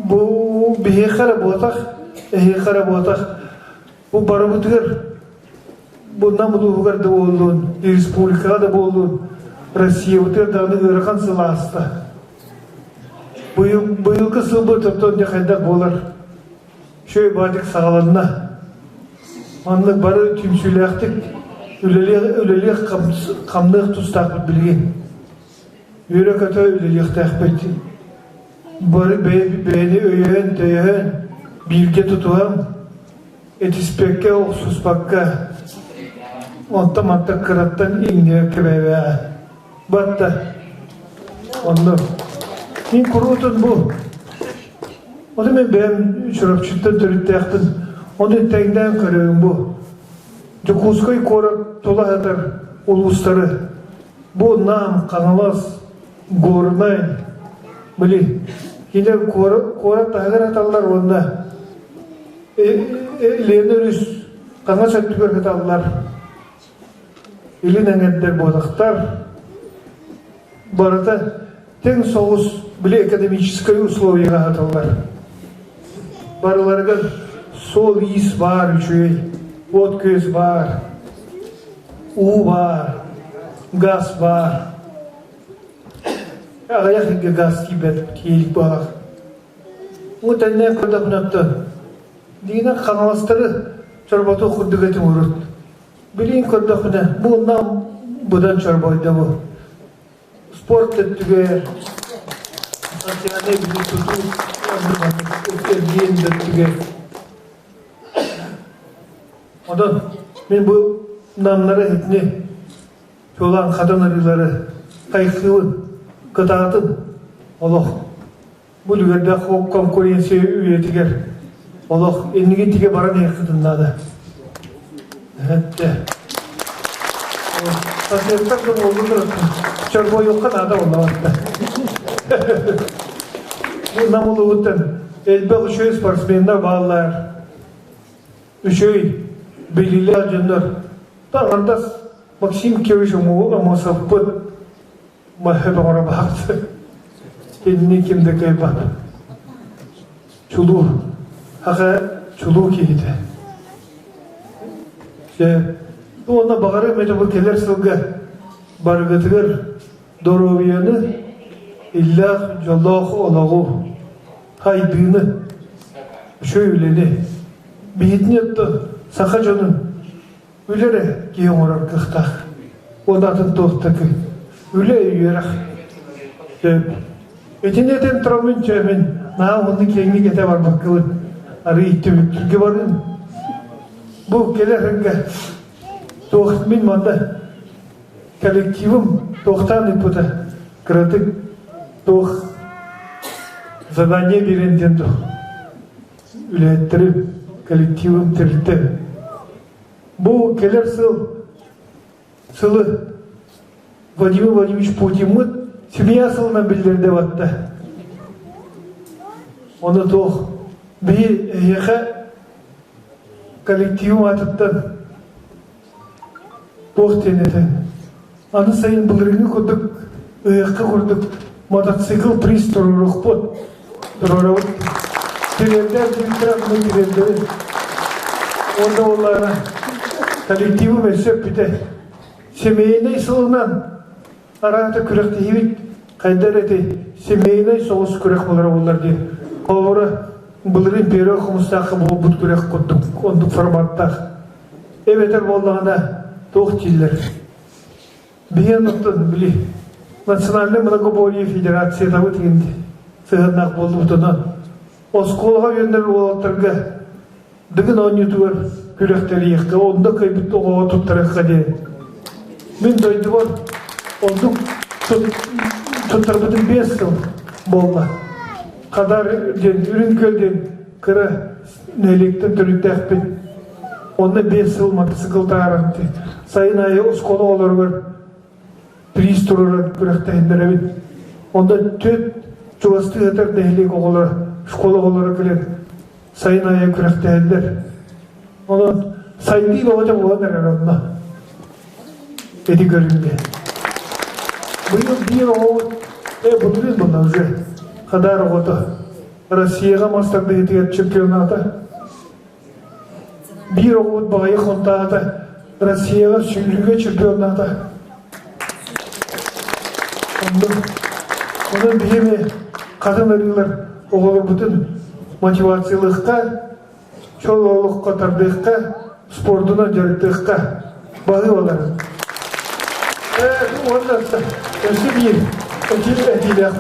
bu bihekara botak, bu barabıtır, bu namluğugar da olduğun, Respublika'da da olduğun, Rusya ötür dağını ırkan sılasta. Быйылғы сылбы топтон де қайдақ болар. Шөй бадық сағаланына. Анлық бары түмсүйлі ақтық, үлелек қамдық тұстақ білген. Үйрек ата үлелекті ақпайды. Бары бәйні өйен, төйен, билге тұтуам, этиспекке оқсуспаққа, онта-манта қыраттан еңнеге кебәйбә. Батта, онды. Мен құру ұтын бұл. Оны мен бәйім шұрапшыттан түрітті ақтын. Оны тәңден көрігім бұл. Жүкузкой қорат тола атар ұлғыстары. Бұл нам, қаңалас, ғорынайын. Білі, келер қорат ағыр аталар онда. Лені үріс қаңа сөттігер қаталар. Елін әңгендер бодақтар. Барыта тең соғыс біле экономической условияға аталар. Барыларға сол ис бар үшей, от көз бар, у бар, газ бар. Ағаяқ енге газ кейбет, кейлік бағақ. Өтәннен көрді құнапты. Дейіна қаңаластары чарбату құрдығатын ұрырд. Білейін көрді құна, бұл нам бұдан чарбайды бұл. Спорт өттіге, сантияны білі тұту, өткердейін өттіге. Одан мен бұл намлары етіне жолан қадан арылары қайқылын, қытағатын олық. Бұл үйерді қоқ конкуренция үйетігер. Олық енеге тіге баран еқітіндады. Әтті. Сасиеттардың олғындыратын. Чарбой оққан ада олағатты. Бұл намылы өттін. Әлбәқ үшөй спортсмендар балалар. Үшөй белілі ажындар. Тағандас Максим Кевич ұмысып бұд. Махет оңыра бақты. Еніне кемді кайбан. Чулу. Аға чулу кейді. Оны бағары мәді бұл келер сылға барғытығыр доровияны иллах жоллақ олағу қайдыны шөйлені бейітіне өтті сақа жонын өлері кейін орар қықтақ онатын тоқтықы өлі үйерақ Этинетен тұрамын жөмен наға оны кеңі кете бармақ кылын ары итті бүттірге барын бұл келерінгі тоқтымен манда коллективім тоқтан үпіті кіратық тоқ задание беренденді үлеттіріп коллективім тірілді бұл келер сылы Владимир Владимирович Путин семья сылынан білдерді батты. Оны тоқ бей еқа коллективім атыптан тоқ тенеді. Аны сайын бұлырыңы көрдік, ұяққа көрдік, мотоцикл приз тұрырық бұд. Тұрырық. Терендер, директоратының терендері. Онда оларына коллективім өсіп біті. Семейный сылынан арағыта күректі ебет, қайдар әте семейный соғыс күрек болары олар де. Олары бұлырын бері құмыстақы бұл бұд күрек құттық, ондық форматтақ. Әбетер болдағына тоқ телер. Бейен ұттын білі. Национальный многоборье федерация табы тегенде. Сығынақ болды ұтына. Осқолға өндір олаттарға дығын ойнетуар күректері еққа. Онда көйбітті оға тұттарыққа де. Мен дойды бар. Ондық тұттарбытын 5 жыл болды. Қадар ден, үрін көлден, кірі нөліктен түрікті әқпен. Онда 5 жыл мотоциклта араңды. Сайын айы ұсқолы олар бар. Приз тұрырын күректі әндірәбін. Онда 4 жуасты ғатар дәйлек оғылар, шқолы оғылары кілер. Сайын айы күректі әндір. Онда сайын дейін оғыда болғандар әранна. Эти көрінге. Бұйыл бір оғыт, бұдырын бұнда уже. Қадар оғыты. Россияға мастарды етігер чемпионаты. Бір оғыт бағайы қонтағыты. Россияға сүйліге чемпионаты. Оның бейме Kadın arılar oğulur bütün motivasiyalılıkka, çololuk katardıkka, sporduna jarıktıkka bağı olar. Ondan da ösü bir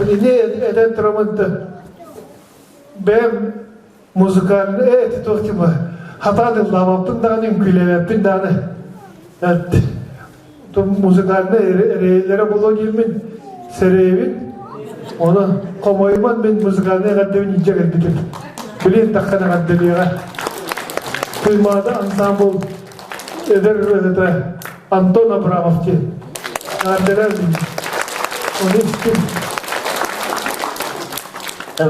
edilir. Ne eden tramantı. Ben müzikalini tutkima. Hatadır lavaptın dağının küleveptin dağını. Müzikalini ereylere bulu girmin. Sereyevin. Onu komayman ben müzikalini gaddevin ince geldikim. Bilin takkana gaddeliyağa. Kuymada ansambul eder Anton Abramov'ki. Gardeler değil. Onu istim.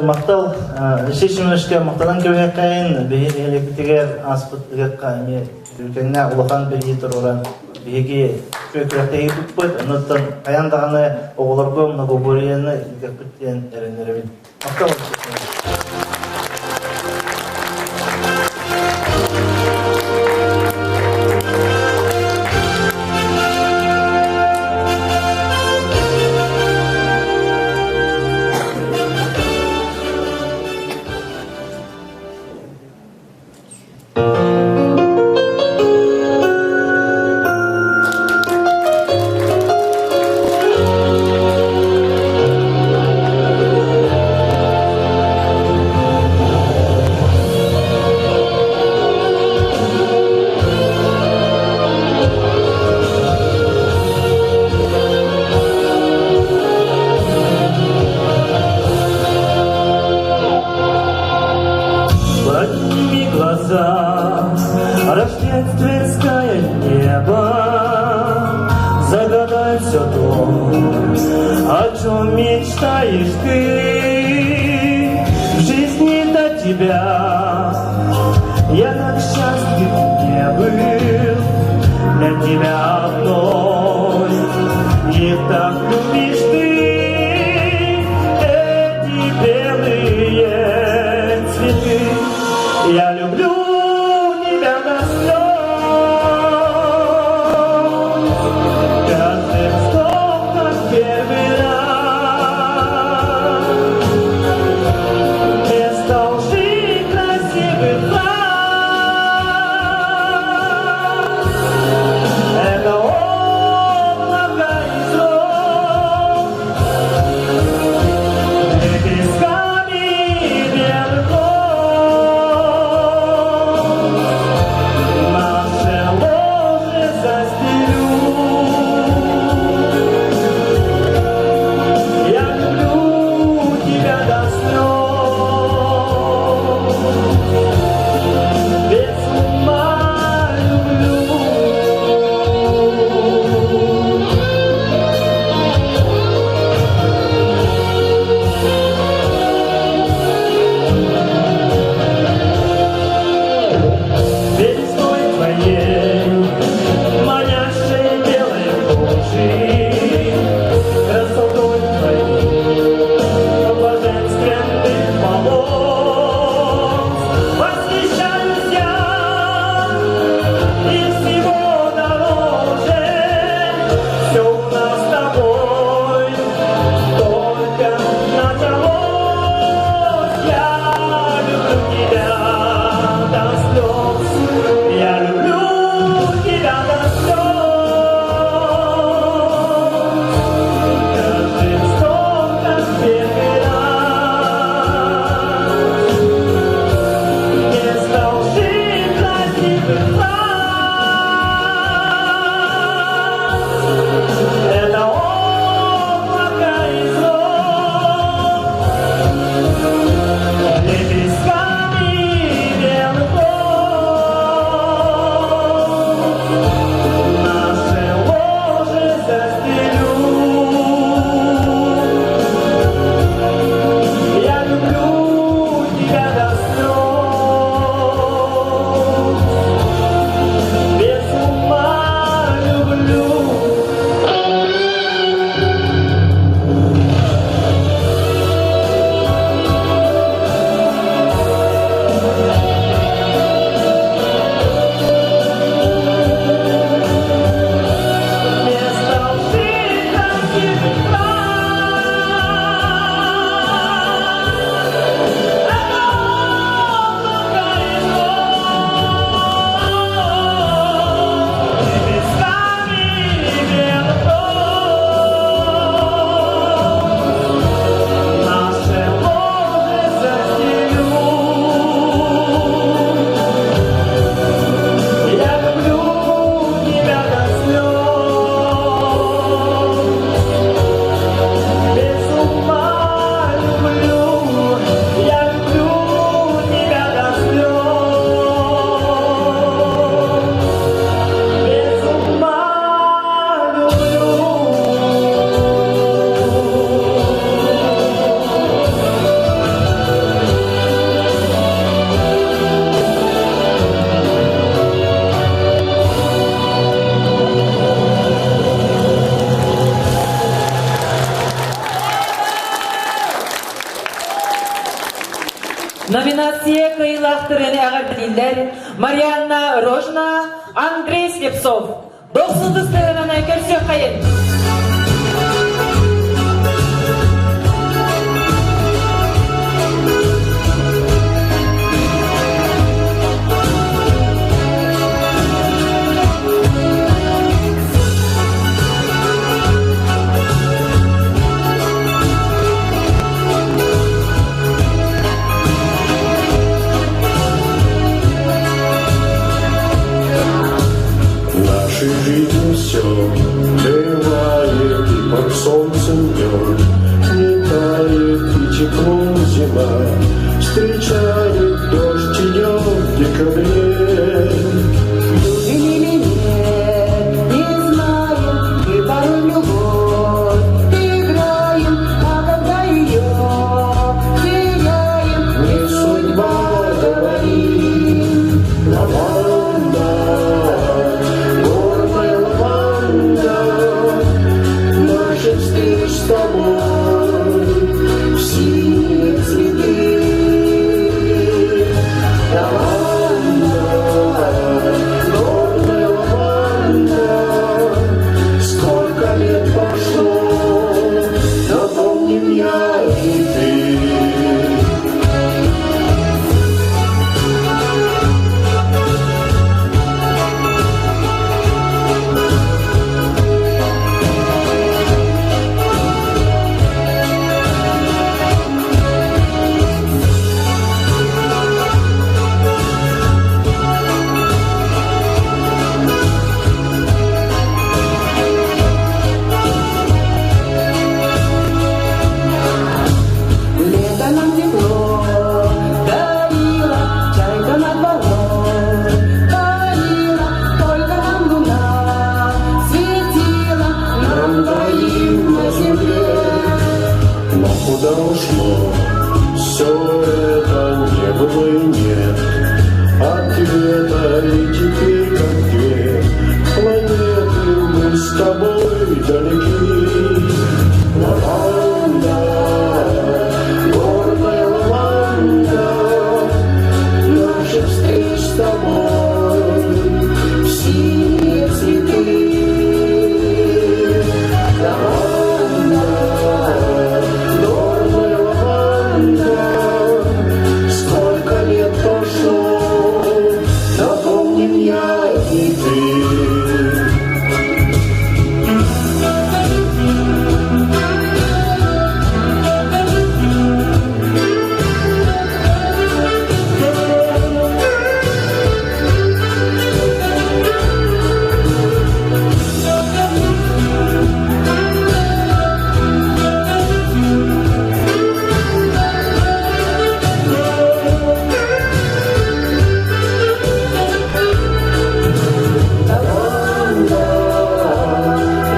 Мактал шешимешке макталан көбөккайын бейин электигер аспыттыгер кайми үлкенне улахан бери туруран биги көкрөктеги тутпут анытын каяндаганы оголорго многоборияны илгепиттен эренеребин мактал
Рождественское небо, загадай все то, о чем мечтаешь ты. В жизни до тебя я так счастлив не был, для тебя одной не так любишь ты. Эти белые цветы я люблю. Это облако из роз.
Номинация кыйлақтырыны ағардылар Марьяна Рожна, Андрей Слепцов. 90 сырынан көрсек қайын.
Нашей жизни все бывает, и под солнцем днем не тает, и теплом зима встречает дождь, идет в декабре.
Любили меня, не знаем, мы порой любовь играем, а когда ее теряем,
Не судьба, говорит лаванда, горная лаванда, наших встреч с тобой в синие цветы. Лаванда, горная лаванда, сколько лет прошло, напомним я и ты.
лето нам тепло дарила, чайка над волной парила, только нам луна светила, нам двоим на земле.
Но куда ушло все это, не было и нет ответа, и теперь как две планеты мы с тобой далеки. Лаванда, горная лаванда, наших встреч с тобой в синие цветы. Лаванда, горная лаванда, сколько лет прошло, напомним я и ты.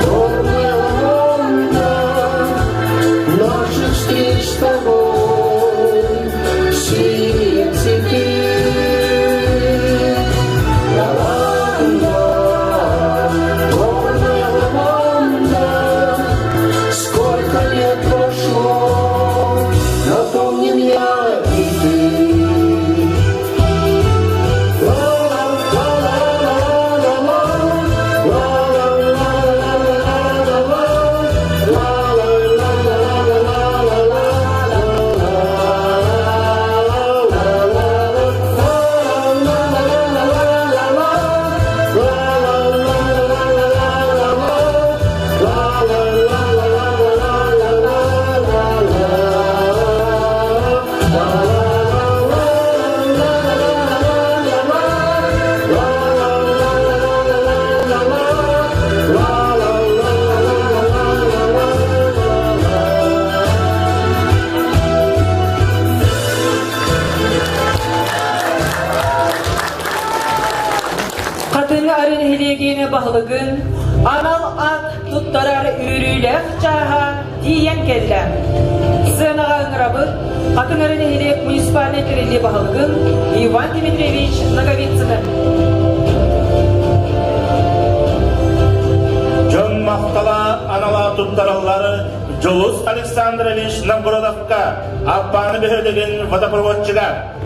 Горная лаванда, наших встреч с тобой синие цветы. Лаванда, горная лаванда, сколько лет прошло, напомним я и ты.
Kadını arın hilegine bağlıgın, anal at tuttarar ürülek çaha diyen kelle. Sığınağa ınırabı, kadın arın hileg munisipalitelerine bağlıgın, Ivan Dimitrievich Nagovitsini.
Jön maqtala anala tuttaralları Жолус Александрович Новгородовка аппаны бөһөлеген водопроводчыга.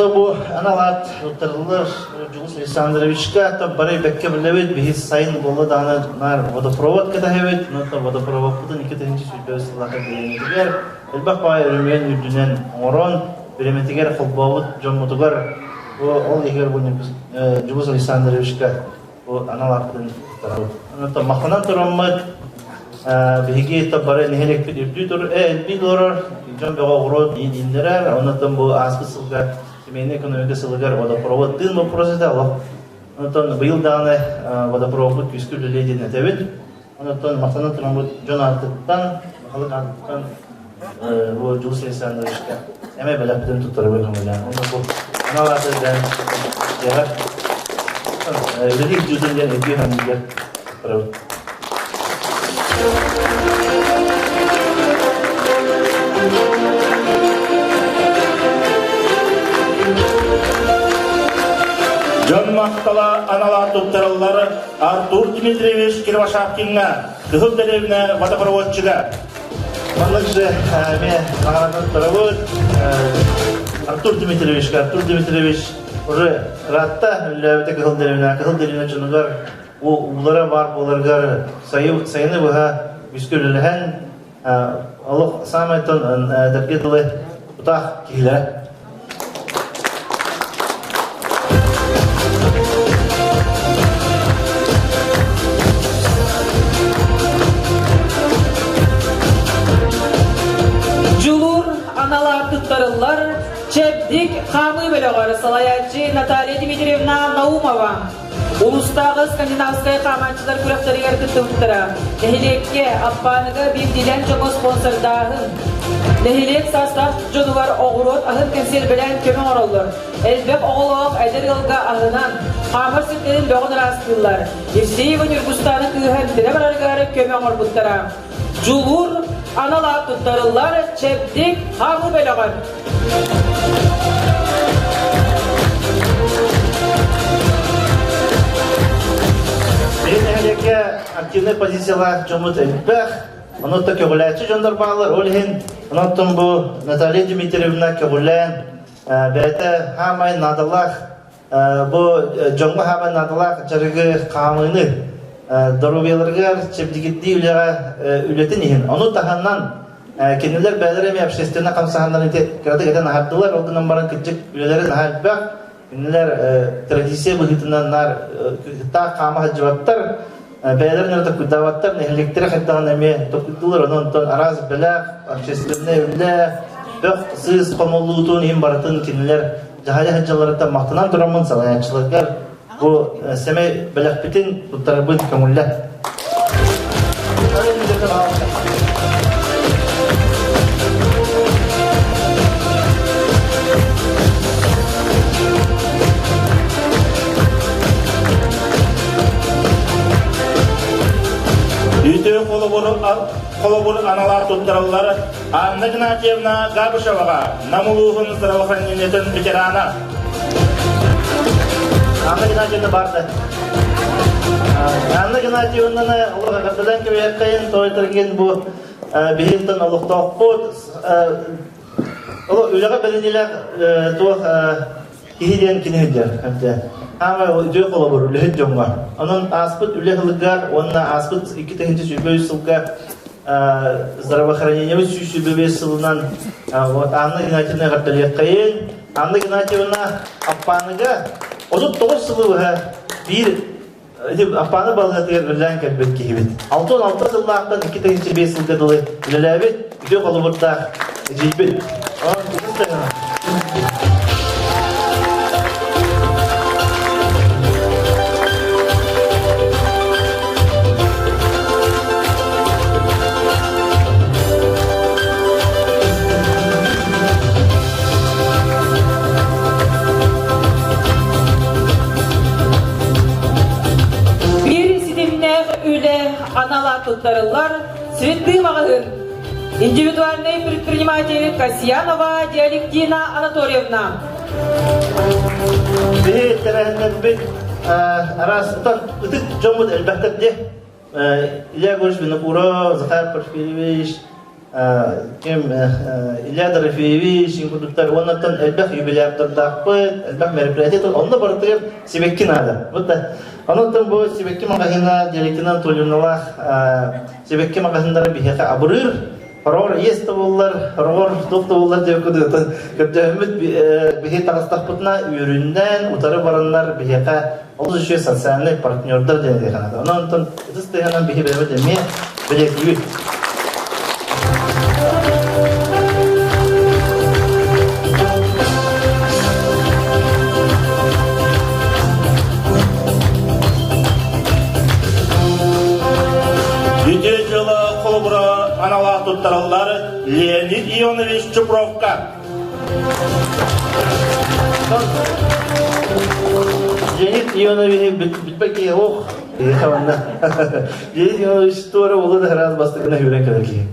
Bu analat oturulur Julius Alexandrovичка то барай бекке билебит бихис сайын болу даны нар водопровод кедахебит но то водопровод бутун 2-нче сүйлөсүлага келгендер элбак бай рөмен үдүнөн орон береметигер футболут жомутугар ол егер бу Julius Alexandrovичка бу аналаттын но то мактанан тураммыт биги то барай нехелек бирдүтөр билдорор жон бего урод индерер онотон бу аспысылга семейная экономика сылыгар водопровод тын вопросы да онотон быйыл даны водопровод күскүлү ледин этебит онотон мактанан турам жон аттан халык аттан бу Julius Alexandrovичка эме белептен туттарып койгон онда бу аналардан жера элдик жүзүндөн эки хамдер турат
Жон мақтала аналар туттарылары Артур Дмитриевич Кирвашапкинга, кыхыл деревне водопроводчыга.
Манлыкжы мен ағаранын тұрабыд Артур Дмитриевич уже ратта үлләбіті кыхыл деревне жынығар улара бар боларғар сайыны бұға бүскөліліген алық самайтын дәргетілі бұтақ кейлі.
Туттарылар Чепдик Хамы Белогар Салаячи Наталья Дмитриевна Наумова. Улустағы скандинавская хаманчылар күрәктәргә күттүктәра. Нәһилеккә аппаныга бир дилән җомы спонсордагы. Нәһилек состав җонуар огырот ахыр консер белән көмө орылыр. Элбек оглык әдер елга агынан хамыр ситтен бөгөн растылар. Евсеева Нургустаны кыһын тире бараргары көмө орбуттара. Жулур аналар туттарылар Чепдик Хамы Белогар.
Нәһилеккә активный позициялар җомыт элбек. Онотта көгүләче жондар балар олһин. Оноттон бу Наталья Дмитриевна көгүлән бәте хамай надалах бу жонга хамай надалах жарыгы камыны дорубеларга Чепдигидди үләгә үлетен иһин. Оны таханнан кенелер бәдереме общественный камсаһаннан ите крадыгыдан хаттылар олдынан баран кичек үләләрен хәлбәк кенелер традиция быгытынан нар та кама хаҗваттар бәдернәрдә күдаваттар нәһилектер хаттан эме токуттылар онтон араз беләк общественный үлә бәх сыз комоллутун им баратын кенелер җаһали хаҗларда мактанан торамын салаячыларга бу семей беләк битен туттарыбын көңүлләр.
Үйті қолы аналар туттарылары Анна Геннадьевна Габышеваға, намылуғын здравоохранениетін ветерана.
Анна Геннадьевна барды. Анна Геннадьевнаны оларға қаттадан көбейеккайын тойтырген бұл бейінтін олықтақ бұд. Үліға бәденелер туық кейден кенегдер. Ама жөө қолы бұр, үліхет жоңға. Оның аспыт үліхілігер, онына аспыт 2-нче сүйлбөй сылға здравоохранениеміз сүйлбөй сылынан Анна Геннадьевна қатталек қайын. Анна Геннадьевна аппаныға 39 сылы бір аппаны балғатығыр үлән кәлбет кейбет. 6-6 сыллақтан 2-нче сылға дылы үліләбет, жөө қолы бұрдақ жейбет.
Analar tutarıllar, Svetli Mağın, Индивидуальный предприниматель Касьянова Диалектина Анатольевна.
Раз это Джомуд Эльбахтабде, Илья Гуриш Винокура, Захар Порфирьевич, Илья Дорофеевич, Инкудуктар, он оттан Эльбах юбилярдар дақпыт, Эльбах мероприятие, он да бартыр себекки надо. Вот да. Он оттан бұл себекки мағахина Диалектина Анатольевналах, себекки мағахиндары бихеқа абырыр, Хорор есть боллар, хорор доқты боллар деп көдетен. Көптөмөт бихе тагыстакпытна үйрүндөн утары барандар бихека ол жүйө социальный партнердар деген канада. Онтон тестегенен бихе бербеде ме белектиби.
Аналар туттаралар Леонид Ионович Чупровка.
Леонид Ионович битбеки ох. Леонид Ионович тура болду да раз бастыгына үйрен келеки.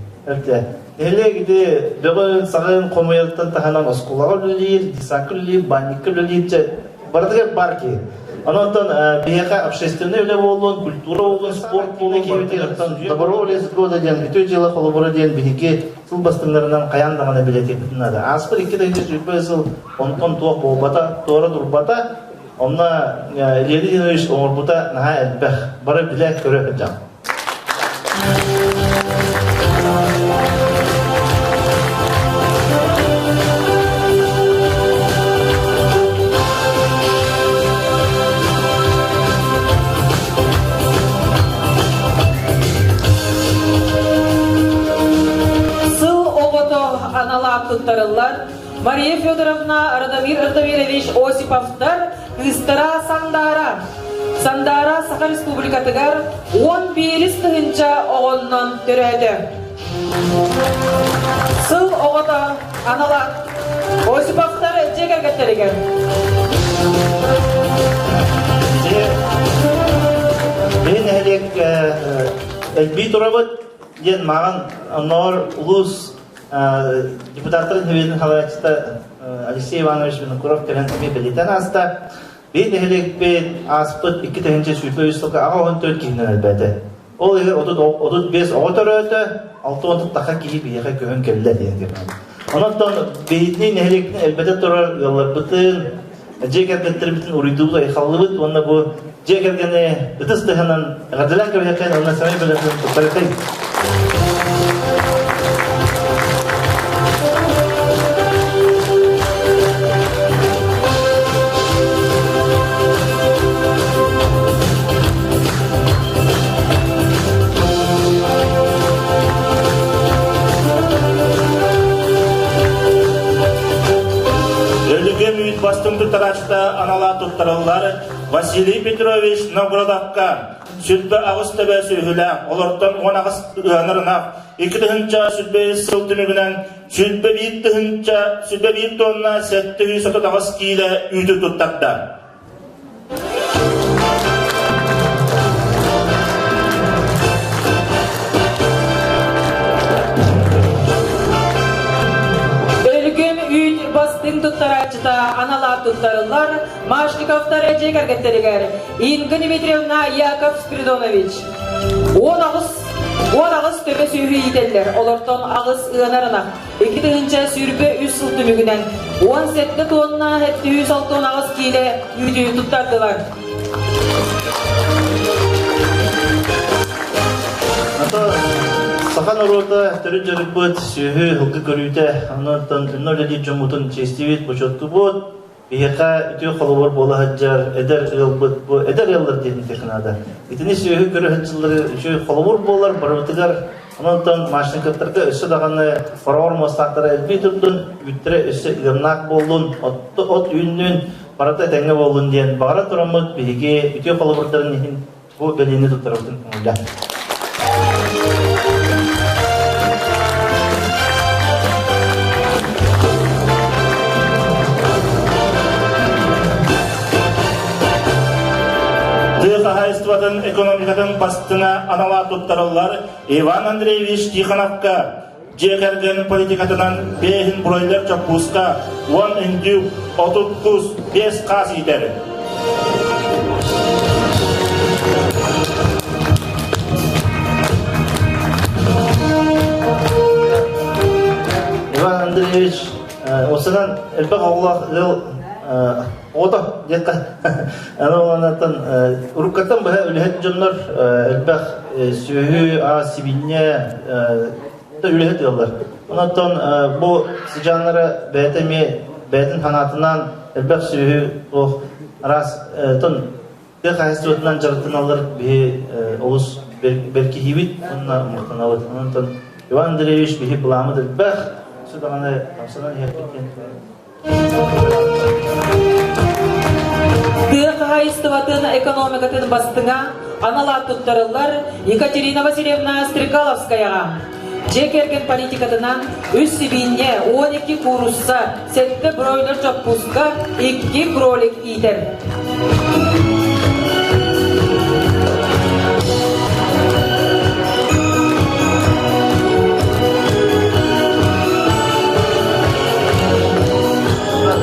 Эле гиде бүгүн сагын комуяттан таханан оскулага үлүлир, дисакылли, банникка үлүлир бардыгы барки. Онтон бияка общественный үле болдун, культура болдун, спорт болдун, кебетен доброволец года ден, бүтө жылы колобора ден бихике сыл бастыңдарынан каяндаганы билетип надо. Аспыр 2 жыл онтон туак болбата, тора турбата, онна Леонид Ильич оңорбута наха элбэх бары биле көрө жам.
Мария Федоровна Радомир Ардавирович Осиповтар Кыстара Сандара Саха Республикатыгар 11 тыгынча оғоннан төрәді. Сыл оғыта аналар Осиповтар жегергеттереген.
Мен әлек әлбей тұрабыт ден маған нор улус депутаттарын хевелин халайчыта Алексей Иванович Винокуров керентеме белетен аста бен әлек бен аспыт 2 тәгінче сүйпе үстілгі аға 14 кейінен әлбәді. Ол егер 35 оғытыр өті 6-10 тақа кейі бейеға көхін келді деген кепен. Онықтан бейітінен әлекін әлбәді тұрар ялар бұтын жекергеттер бітін ұридуға айқалы бұт, онына бұл жекергені бұтыстығынан ғадылан көбекен, онына сәмей білетін тұттарықтай.
Бастыңды тарашта анала туттаралар Василий Петрович Новгородовка сүтбі ағыз төбе сөйілі олардан 10 ағыз ұғанырынақ 2 тыгынча сүтбе сыл түмігінен сүтбе 1 тонна 700 ағыз кейлі үйді туттатты.
Туттарачыта аналар туттарылар Машниковтар эжекергеттеригер Инга Дмитриевна Яков Спиридонович 10 ағыз төбе сүйі етелдер. Олардан ағыз ұғанарына 2 тыгынча сүрбе 3 сыл түмігінен 17 тонна 706 ағыз кейлі үйді туттардылар.
Сахан орода түрі жүрік бұд, сүйі ұлғы көрүйді, анырдан үннөлі жомутын честивет бұшотты бұд, бейеқа үтіе қолуыр болы хаджар, әдер ұл бұд, әдер ұллар дейін текінады. Етіні сүйі көрі хаджылары үші қолуыр болар, барбытығар, анырдан машинкаттарға үсі дағаны фарауыр мостақтары әлбей тұрдың, үттірі үсі ұғымнақ болуын, от үйіннің барата тәңі болуын дейін бағара тұрамыд, бейеге үтіе қолуырдарын ехін бұл бәлені тұттарудың көңілі.
Экономикадан бастына анала туттаралар Иван Андреевич Тихоновка Jekergen politikatından behin broiler çapuzka 10 indü 35 kas eder.
Иван Андреевич, осыдан элбек оғылақ ода детка анатан уруккаттан баха үлехет жоннор элбек сүйү а сибинне да үлехет яллар. Онаттан бу сижанлары бәтин ханатынан элбек сүйү ох раз тон дек хайстуатынан жарытыналар бе олус берки хибит онна мухтанават. Онаттан Иван Андреевич бихи буламыд элбек судағаны тамсынан ерткен.
Тык хайстыватын экономикатын бастыңа анала туттарылар Екатерина Васильевна Стрекаловскаяға. Жекерген политикатынан үс сибинне 12 курусса, 7 бройлер жаппуска, 2 кролик идер.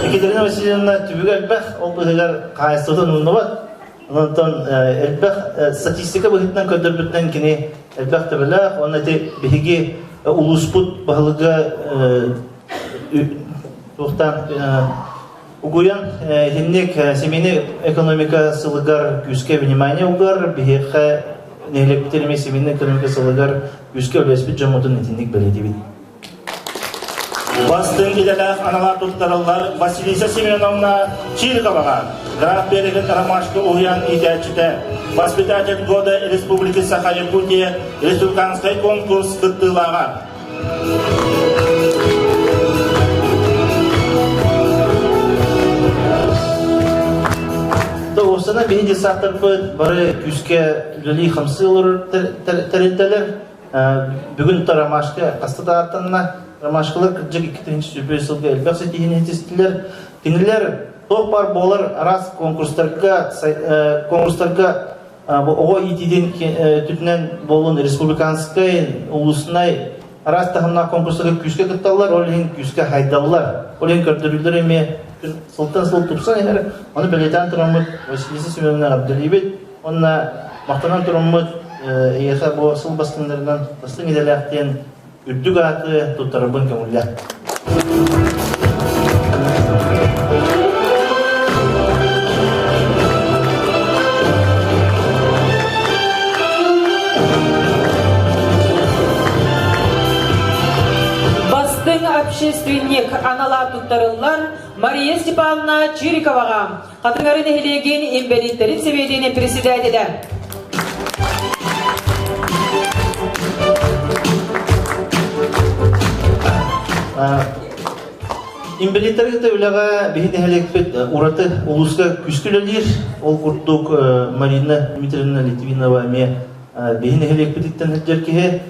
Екатерина Васильевна түбігі әлбәқ, ол бұғығар қайыстығын ұнды ба. Онтан әлбәқ статистика бұғытынан көдірбітінен кені әлбәқ түбіләқ, оны бігі ұлыспұт бағылығы тұқтан ұғыян хеннек семейні экономика сылығар күске внимание ұғар, бігі нелептеріме семейні экономика сылығар күске өлеспіт жамудың етіндік бәледі бейді.
Бастың иделах анала туттарылар Василиса Семеновна Чирковага, граф Береген Ромашко Уян идячите, воспитатель года Республики Саха-Якутия, республиканский конкурс кыттылага.
Осына бейінде сақтыр бұд, бары күске үлі қымсы олыр тәреттелер. Бүгін Ромашко қастыда артынына Ромашкалар кірджік 2-ші сүрбесілгі әлбәқ сетігіне тестілер. Теңілер тоқ бар болар арас конкурстарға оға етеден түтінен болуын республиканскай ұлысынай арас тағымна конкурстарға күске күтталар, олың күске хайдалар. Олың көрдірілдер еме сылтан сыл тұпсан емер, оны бәлетен тұрамыд Василиса Семеновна Абдалибет, оны мақтанан тұрамыд еға бұл сыл бастыңдарынан бастың еделяқтен Үддік аты тұттарыбын көңілі.
Бастың общественник анала туттарылар Мария Степановна Чириковаға. Қатыңарын әйлеген имбелиттерін себедені председателі.
Имбелиттерге үліға бейді әлекпет ұраты ұлысқа күскілелер. Ол құрттық Марина Дмитриевна Литвинова бейді әлекпет еттен әддеркеге.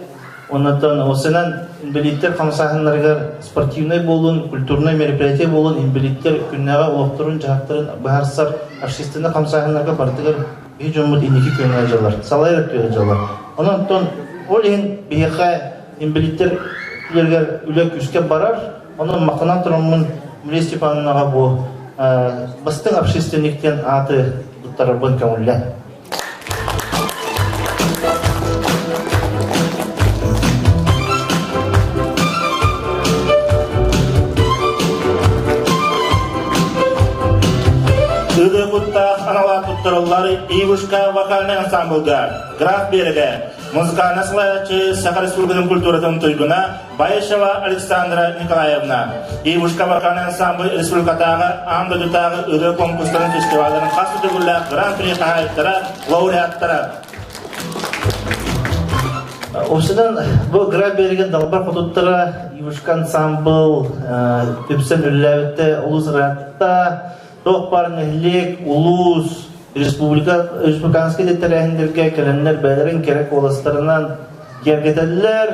Оннан осынан имбелиттер қамсағынларға спортивный болуын, культурный мероприятие болуын, имбелиттер күннеға олықтырын, жағақтырын, бағарсар, общественный қамсағынларға бартығыр бейді жомыд енекі көңі жалар, салай рәттөйі жалар. Оннан ол ең бейіға имбелиттер үлі күске барар, оның мақынан тұрымын Мария Степановнаға бұл бастың общественниктен аты тұттарыбын көңілі.
Үді құттақ анала тұттарылар Ивушка вокальный ансамблға, граф Береге, музыкальный слаячы Саха Республиканың культуратын тұйгына Байышева Александра Николаевна. Ивушка вокальный ансамбль республикатағы аңды дүтағы үді конкурстарын фестивалдарын қасы түгілі гран-при қағайттары, лауреаттары.
Осыдан бұл граф Береген далбар құтыттары Ивушка ансамбль төпсен үлләуітті ұлыз ратта тоқ бар нәхлек, ұлыз, республиканский деттерәхіндерге кәлемнер бәлерін керек оластарынан кергетелілер,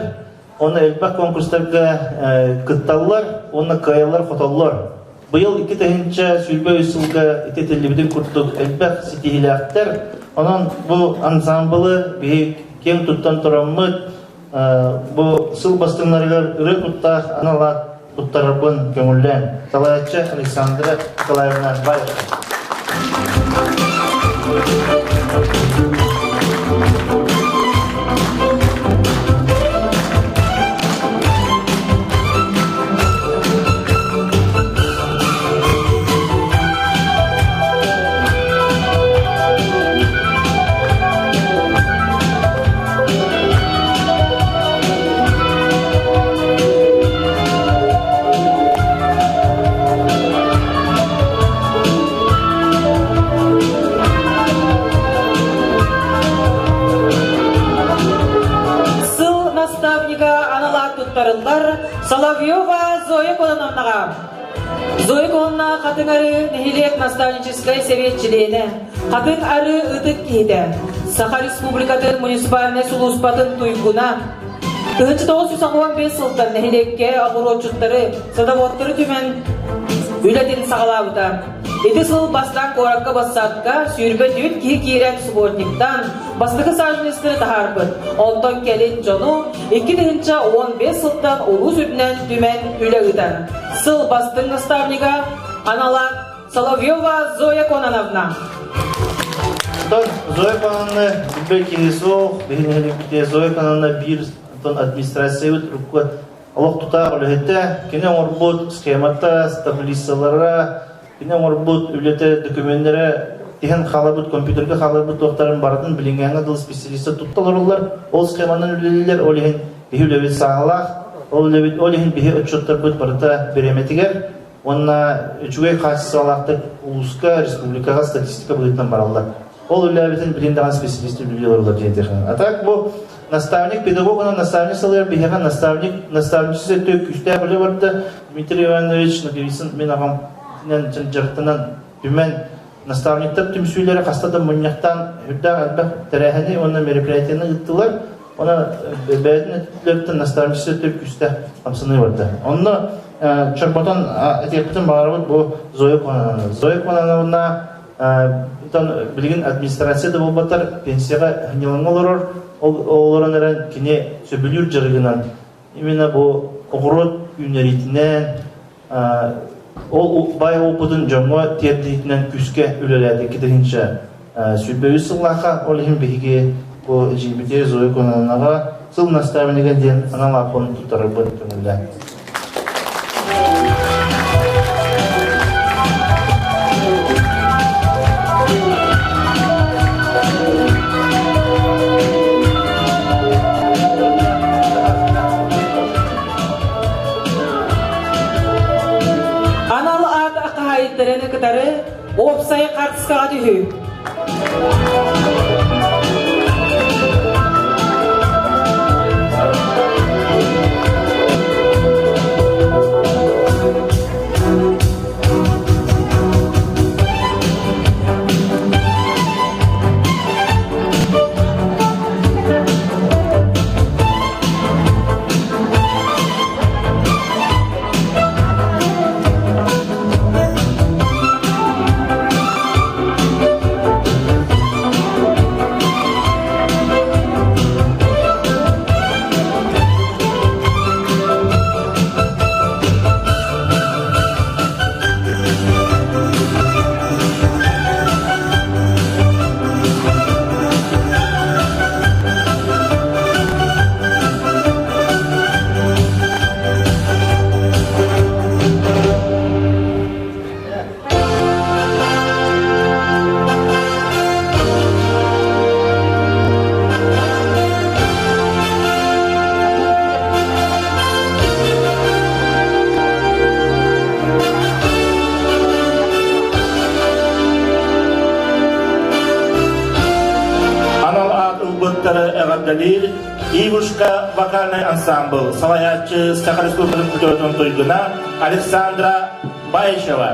оны әлбәқ конкурстарға күтталылар, оны қаялар қоталылар. Бұйыл 2-тәхінші сүлбе үсілгі ететелібіден күрттік әлбәқ сетихиләқтер, оның бұл ансамблы бейік кең тұттан тұрамыд, бұл сыл бастыңларыгар ыры туттах аналат туттарабын көңүллен. Талаячы Александра Николаевна Баева.
Соловьева Зоя Кононовнаға. Зоя Кононовна қатын ары нехилек наставнической совет члены. Қатын ары ұтық кейді. Саха Республикатын муниципальный сулуспатын туйгуна. 1915 жылдан нехилекке ағырочуттары садавоттары түмен үлетін сағалауыда. Эти сыл бастан коракка бассатка сүйірбе дүт кейкейрек субботниктан бастығы сажыныстыры тахарбыт. Онтон келін жону 2015 жылдан олу сүрінен түмен үлігідан. Сыл бастың наставнига аналар Соловьева Зоя Кононовна.
Зоя Кононовна бүлбе кейсоқ, бейінелікте Зоя Кононовна бір администрация өт рүккі алақ тұта олығетті. Кені орбут схемата, стабилизациялара, кені орбут үлеті документтері, теген қалабыт, компьютерге қалабыт тоқтарын баратын білінгенгі дыл специалисті тұтталар олар. Ол схеманын үлелілер, олығын бейі үлебет сағалақ, олығын бейі отчеттар бұд барыта береметігер. Онына үчуге қасысы алақтық ұлысқа, республикаға статистика бұдыттан баралар. Ол үлебетін біліндаған специалисті үлелер олар жейдерін. Атак бұл наставник, педагог, наставник салыр, бейхеға наставничесі төк күшті әбілі барды. Дмитрий Иванович, нагевесін мен ағам жартынан түмен наставниктар түмсүйлері қастады мұнияқтан үрдіғ әлбәқ тәрәхәне оны мероприятияны ұттылар. Оны бәйетін әтілерді наставничесі төк күшті қамсыны барды. Оны чарботан әтекпітін бағарабыд бұл Зоя Кононовна. Зоя Кононовна білген администрацияда бұл батар пенсияға хынелың олар оларын әрін кене сөбілер жарығынан. Именно бұл оғырот үйнеритінен, ол бай опытын жаңға тердейтінен күске үлеләді кетерінше сөйбеуі сыллаға олығын бейге бұл жейбеде Зоя Кононовнаға сыл наставнеген ден аналақын тұтары бұл көңілді.
Опсай қартысқаға дүйі.
Ивушка вокальный ансамбль, салаячы Саха Республикатын күтөрөтөн тойдуна Александра Баишева.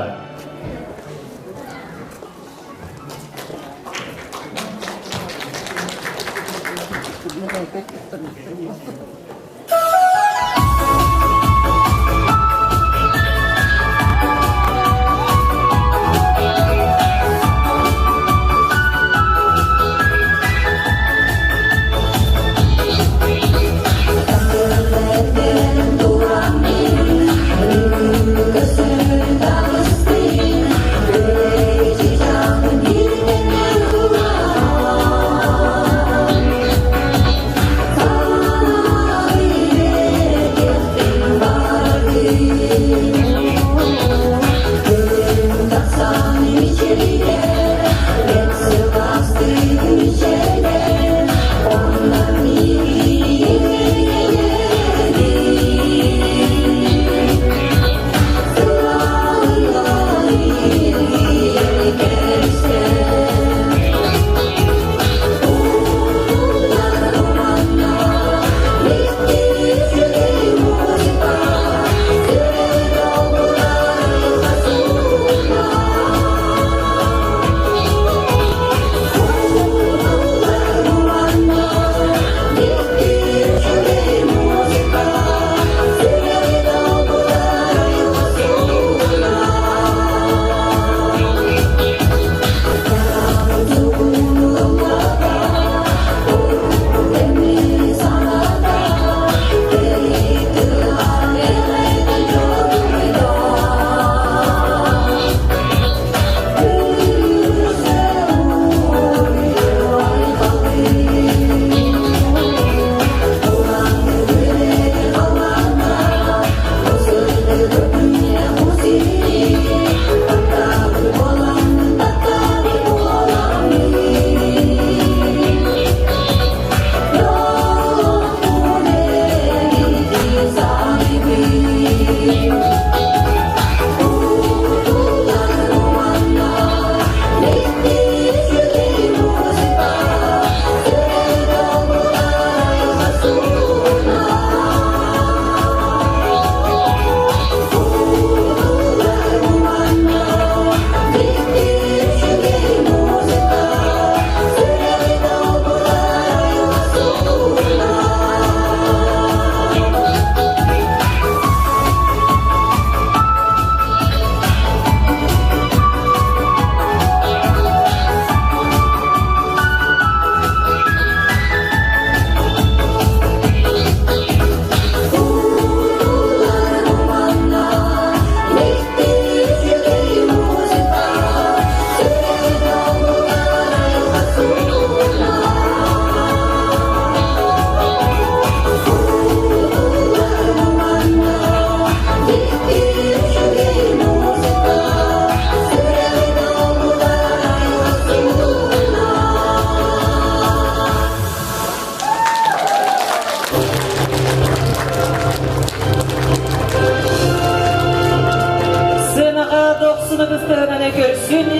90-ны көрсүн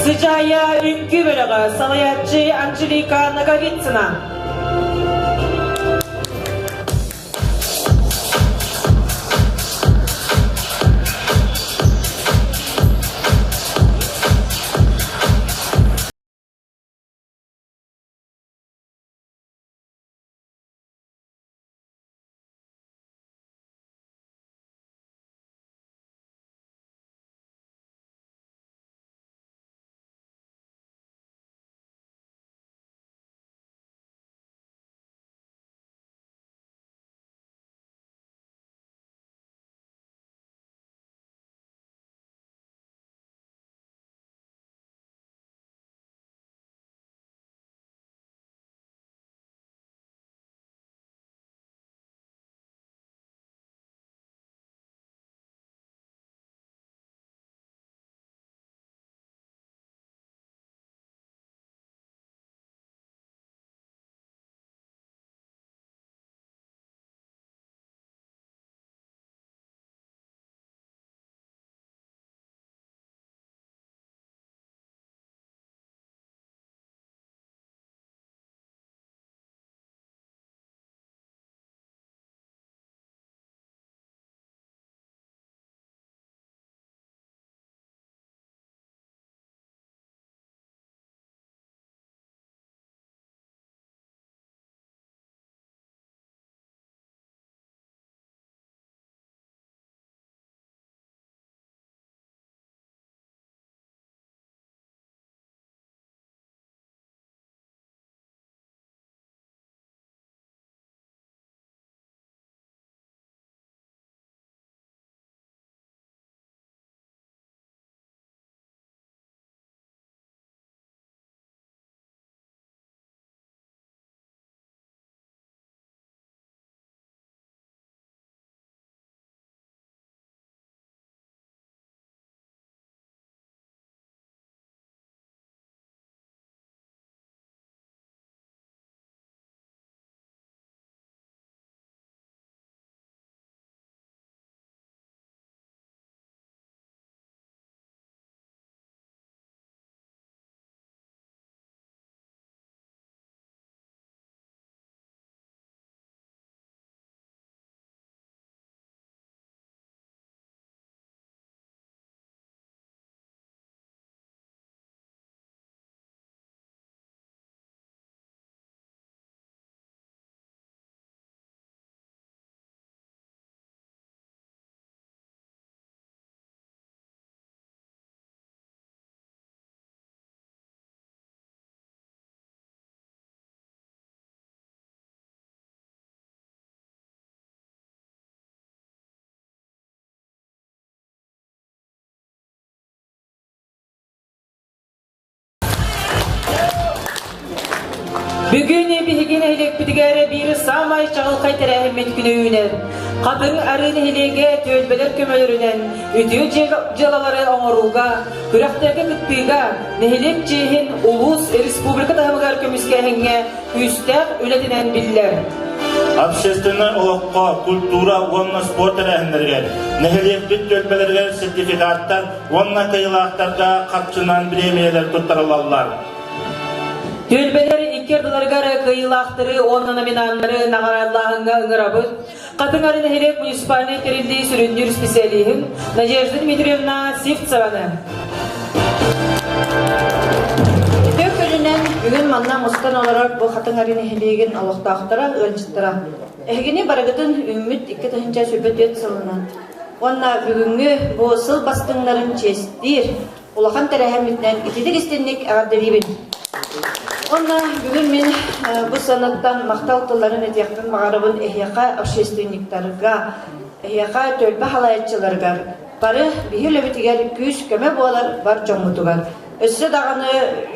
Сыжая үнкү бөлігі Салаятчы Анжелика Наговицына. Бүгін бігін әлек бідігәрі бірі самай чағыл қайтыр әхімет күні үйінер. Қатын арын әлеге төлбелер көмелерінен, өтеу жалалары оңыруға, күрақтағы күтпейға, нәхелек жейін ұлыс республика тағымығар көміске әңге үстәқ өлетінен білдер.
Общественный олыққа, культура, онна спорт әрәхіндерге, нәхелек бүт төлбелерге сертификаттар, онна кайылақтарға қапчынан премиялар тұттарылалар.
Төлбелері икерділергары кайылақтыры, онна номинанлары нағараллағынға ұңырабыд. Қатын арын әлек муниципальный терілді сүріндер специалиғын Надежда Дмитриевна Сивцеваны.
Төкөлінен бүгін маннан ұстан оларар бұл қатын арын әлеген алықтақтыра, өлжіттіра. Әгіне барағытын үміт 2-тахынча сөбет өт сылынан. Онна бүгінгі бұл сыл бастыңларын честір, ұлақан тәрәхәмітнен итедік істеннік ағадырибін. Онна бүгін мен бұл санаттан мақталтыларын әтияқтың мағарабын әхияқа общественниктарға, әхияқа төлбі халайатчыларға, бары бейі үләбітігер күз көмі болар бар жоңмутуғар. Өссі дағаны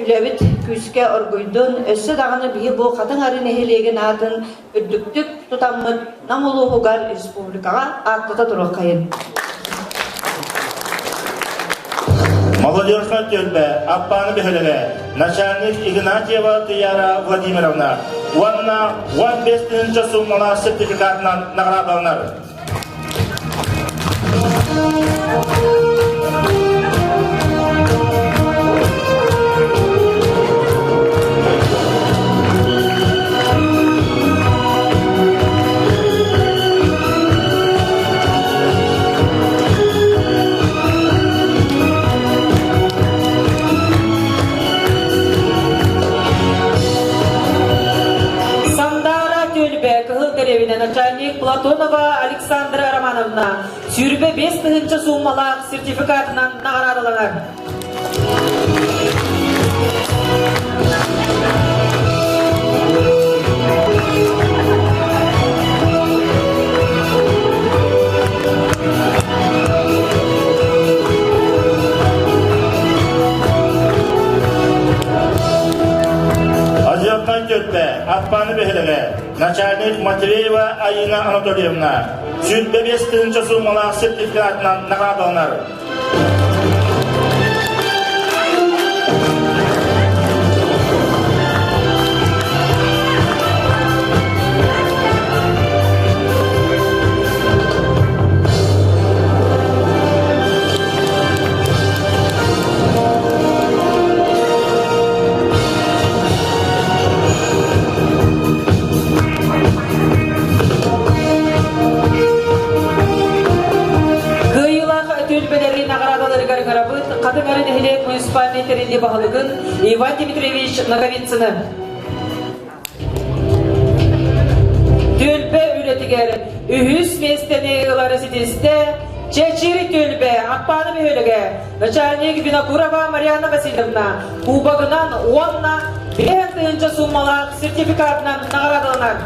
үләбіт күзге оргойдun, өссі дағаны бейі бұл қатын арын әхелеген атын үддіктік тұтамыд намылуғығар республикаға аттыта тұру қайын.
Молодежный төлбе, аппаны бігілігі, начальник Игнатьева Тияра Владимировна, онна 15-інші суммала сертификатынан наградалынар.
Sürbe 5-nji summalak sertifikatynyň nagaradylar.
Aziyatdan Tölbe, Akbani Behelege, Начальник Матвеева Аина Анатольевна, Sürbe 5-nji summalak sertifikatynyň nagaradylar.
Кадыгарын Эхлек муниципальный теренде бағылығын Иван Дмитриевич Наговицыны. Төлбе үлетігер үхіс местені ғылары сетесті Чечири Төлбе Акпаны бөлігі начальник Винокурова Марьяна Васильевна кубагынан 10-на 5-нji суммалақ сертификатынан нағарадылынар.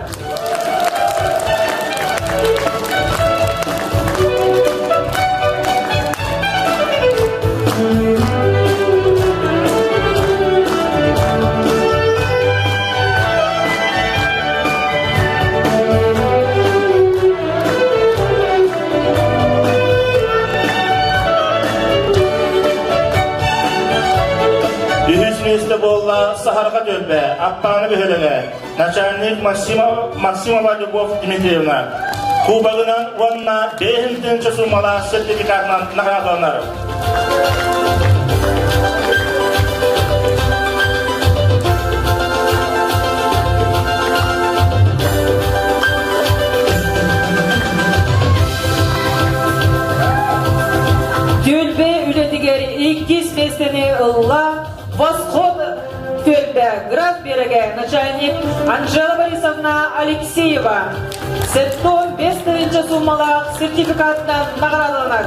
Bolla Saharga Tölbe, Akbani Behelege, Начальник Максимова Любовь Дмитриевна, Kubagынан 10-на 5-nji summalak sertifikatynyň nagaradylar.
Tölbe ületigeri 2 mesleğini ılla Восход Тölbe, Град Береге, начальник Анжела Борисовна Алексеева, Сеттон 5-nji summalak sertifikatynyň nagaradylar.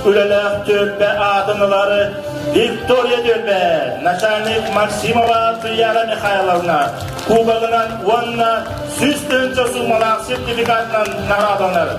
Ülelek Tölbe adınları Viktoria Tölbe, Начальник Максимова Tıyara Mikhailovna, Kubagından 10-na 100-nji summalak sertifikatynyň nagaradylar.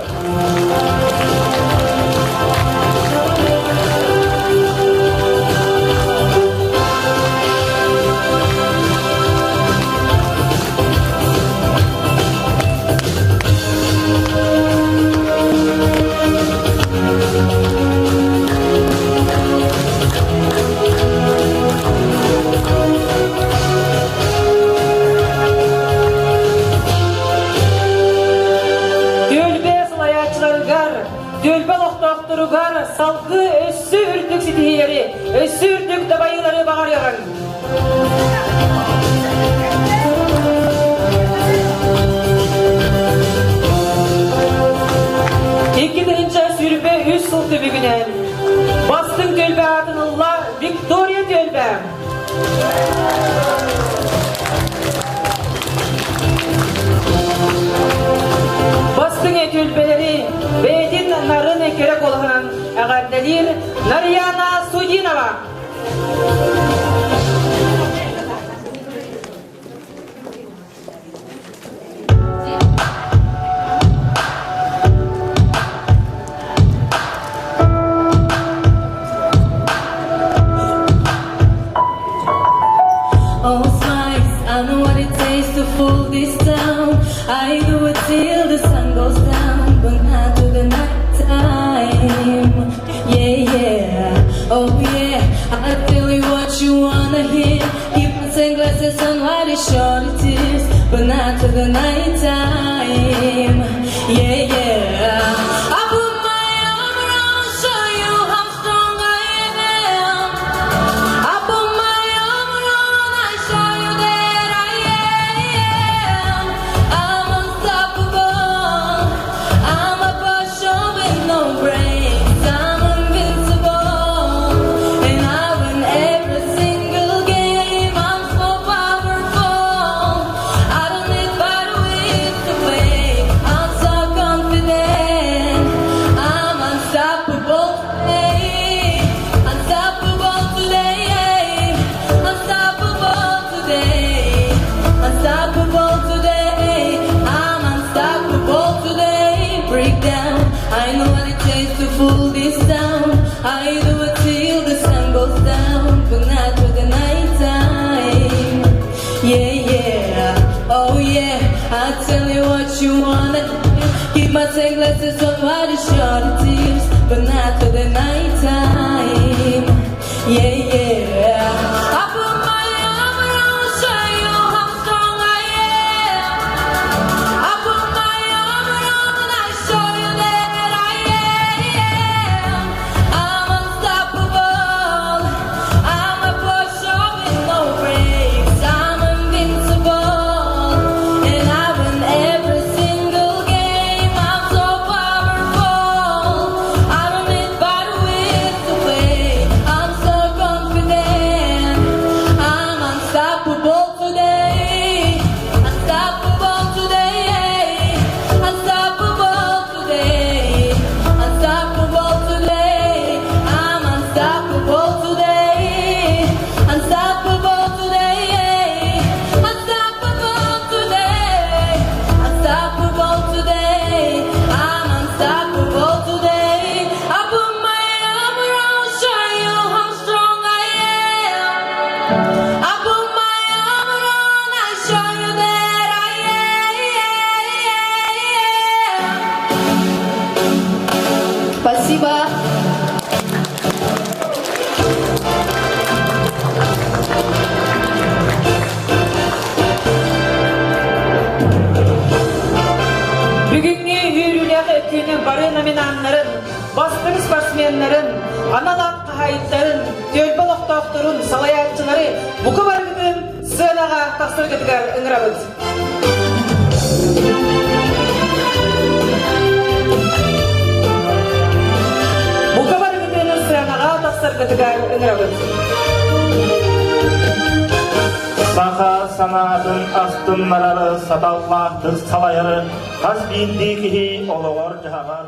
Tölbe salgı össü ürdük sitihileri, össü ürdük dabayıları bağırıyorlar. İkinci sürbe 3 yıl tübügünen Bastın Tölbe adınılla Victoria Tölbe. Bastın Tölbeleri Beydin narın kerek olan ağardelir Naryana Sudinova.
Oh, spice, I know what it takes to fool this town. I do it till the sun goes down, but not to the night time. Yeah, yeah, oh yeah, I tell you what you wanna hear. Keep my sunglasses on while it's short it is, but not to the night time. Yeah, yeah. I put my arm around, show you how strong I am. I put my arm around, I show you that I am. I'm unstoppable.
Keep my sunglasses on while the short tears, but not for the night time. Yeah, yeah. I put my arm around to show you how strong I am. I put my arm around and I show you that I am. I'm unstoppable. I'm a Porsche with no brakes. I'm invincible, and I win every single game. I'm so powerful. I don't need bad ways to play. I'm so confident. I'm unstoppable today. Unstoppable today. Unstoppable today. Unstoppable today. I'm unstoppable today. Unstoppable today. Unstoppable today. Unstoppable today. I'm unstoppable today. I put my arm around, show you how strong I am. I put my arm around, I show you that I am. Спасибо.
Бүгінгі үйрілегі күні бары номинанларын, бастың спортсменларын, аналақ қағайыттарын, төлбал оқтауқтырын, салаятчылары бұқы барғыдың сынаға тақсыр кетігер ұңырабыз. Бұқы барғыдың сынаға тақсыр кетігер ұңырабыз.
Саха санатын астын нарары саталлақты салайыры, қаз бейінді кехей олығыр жағар.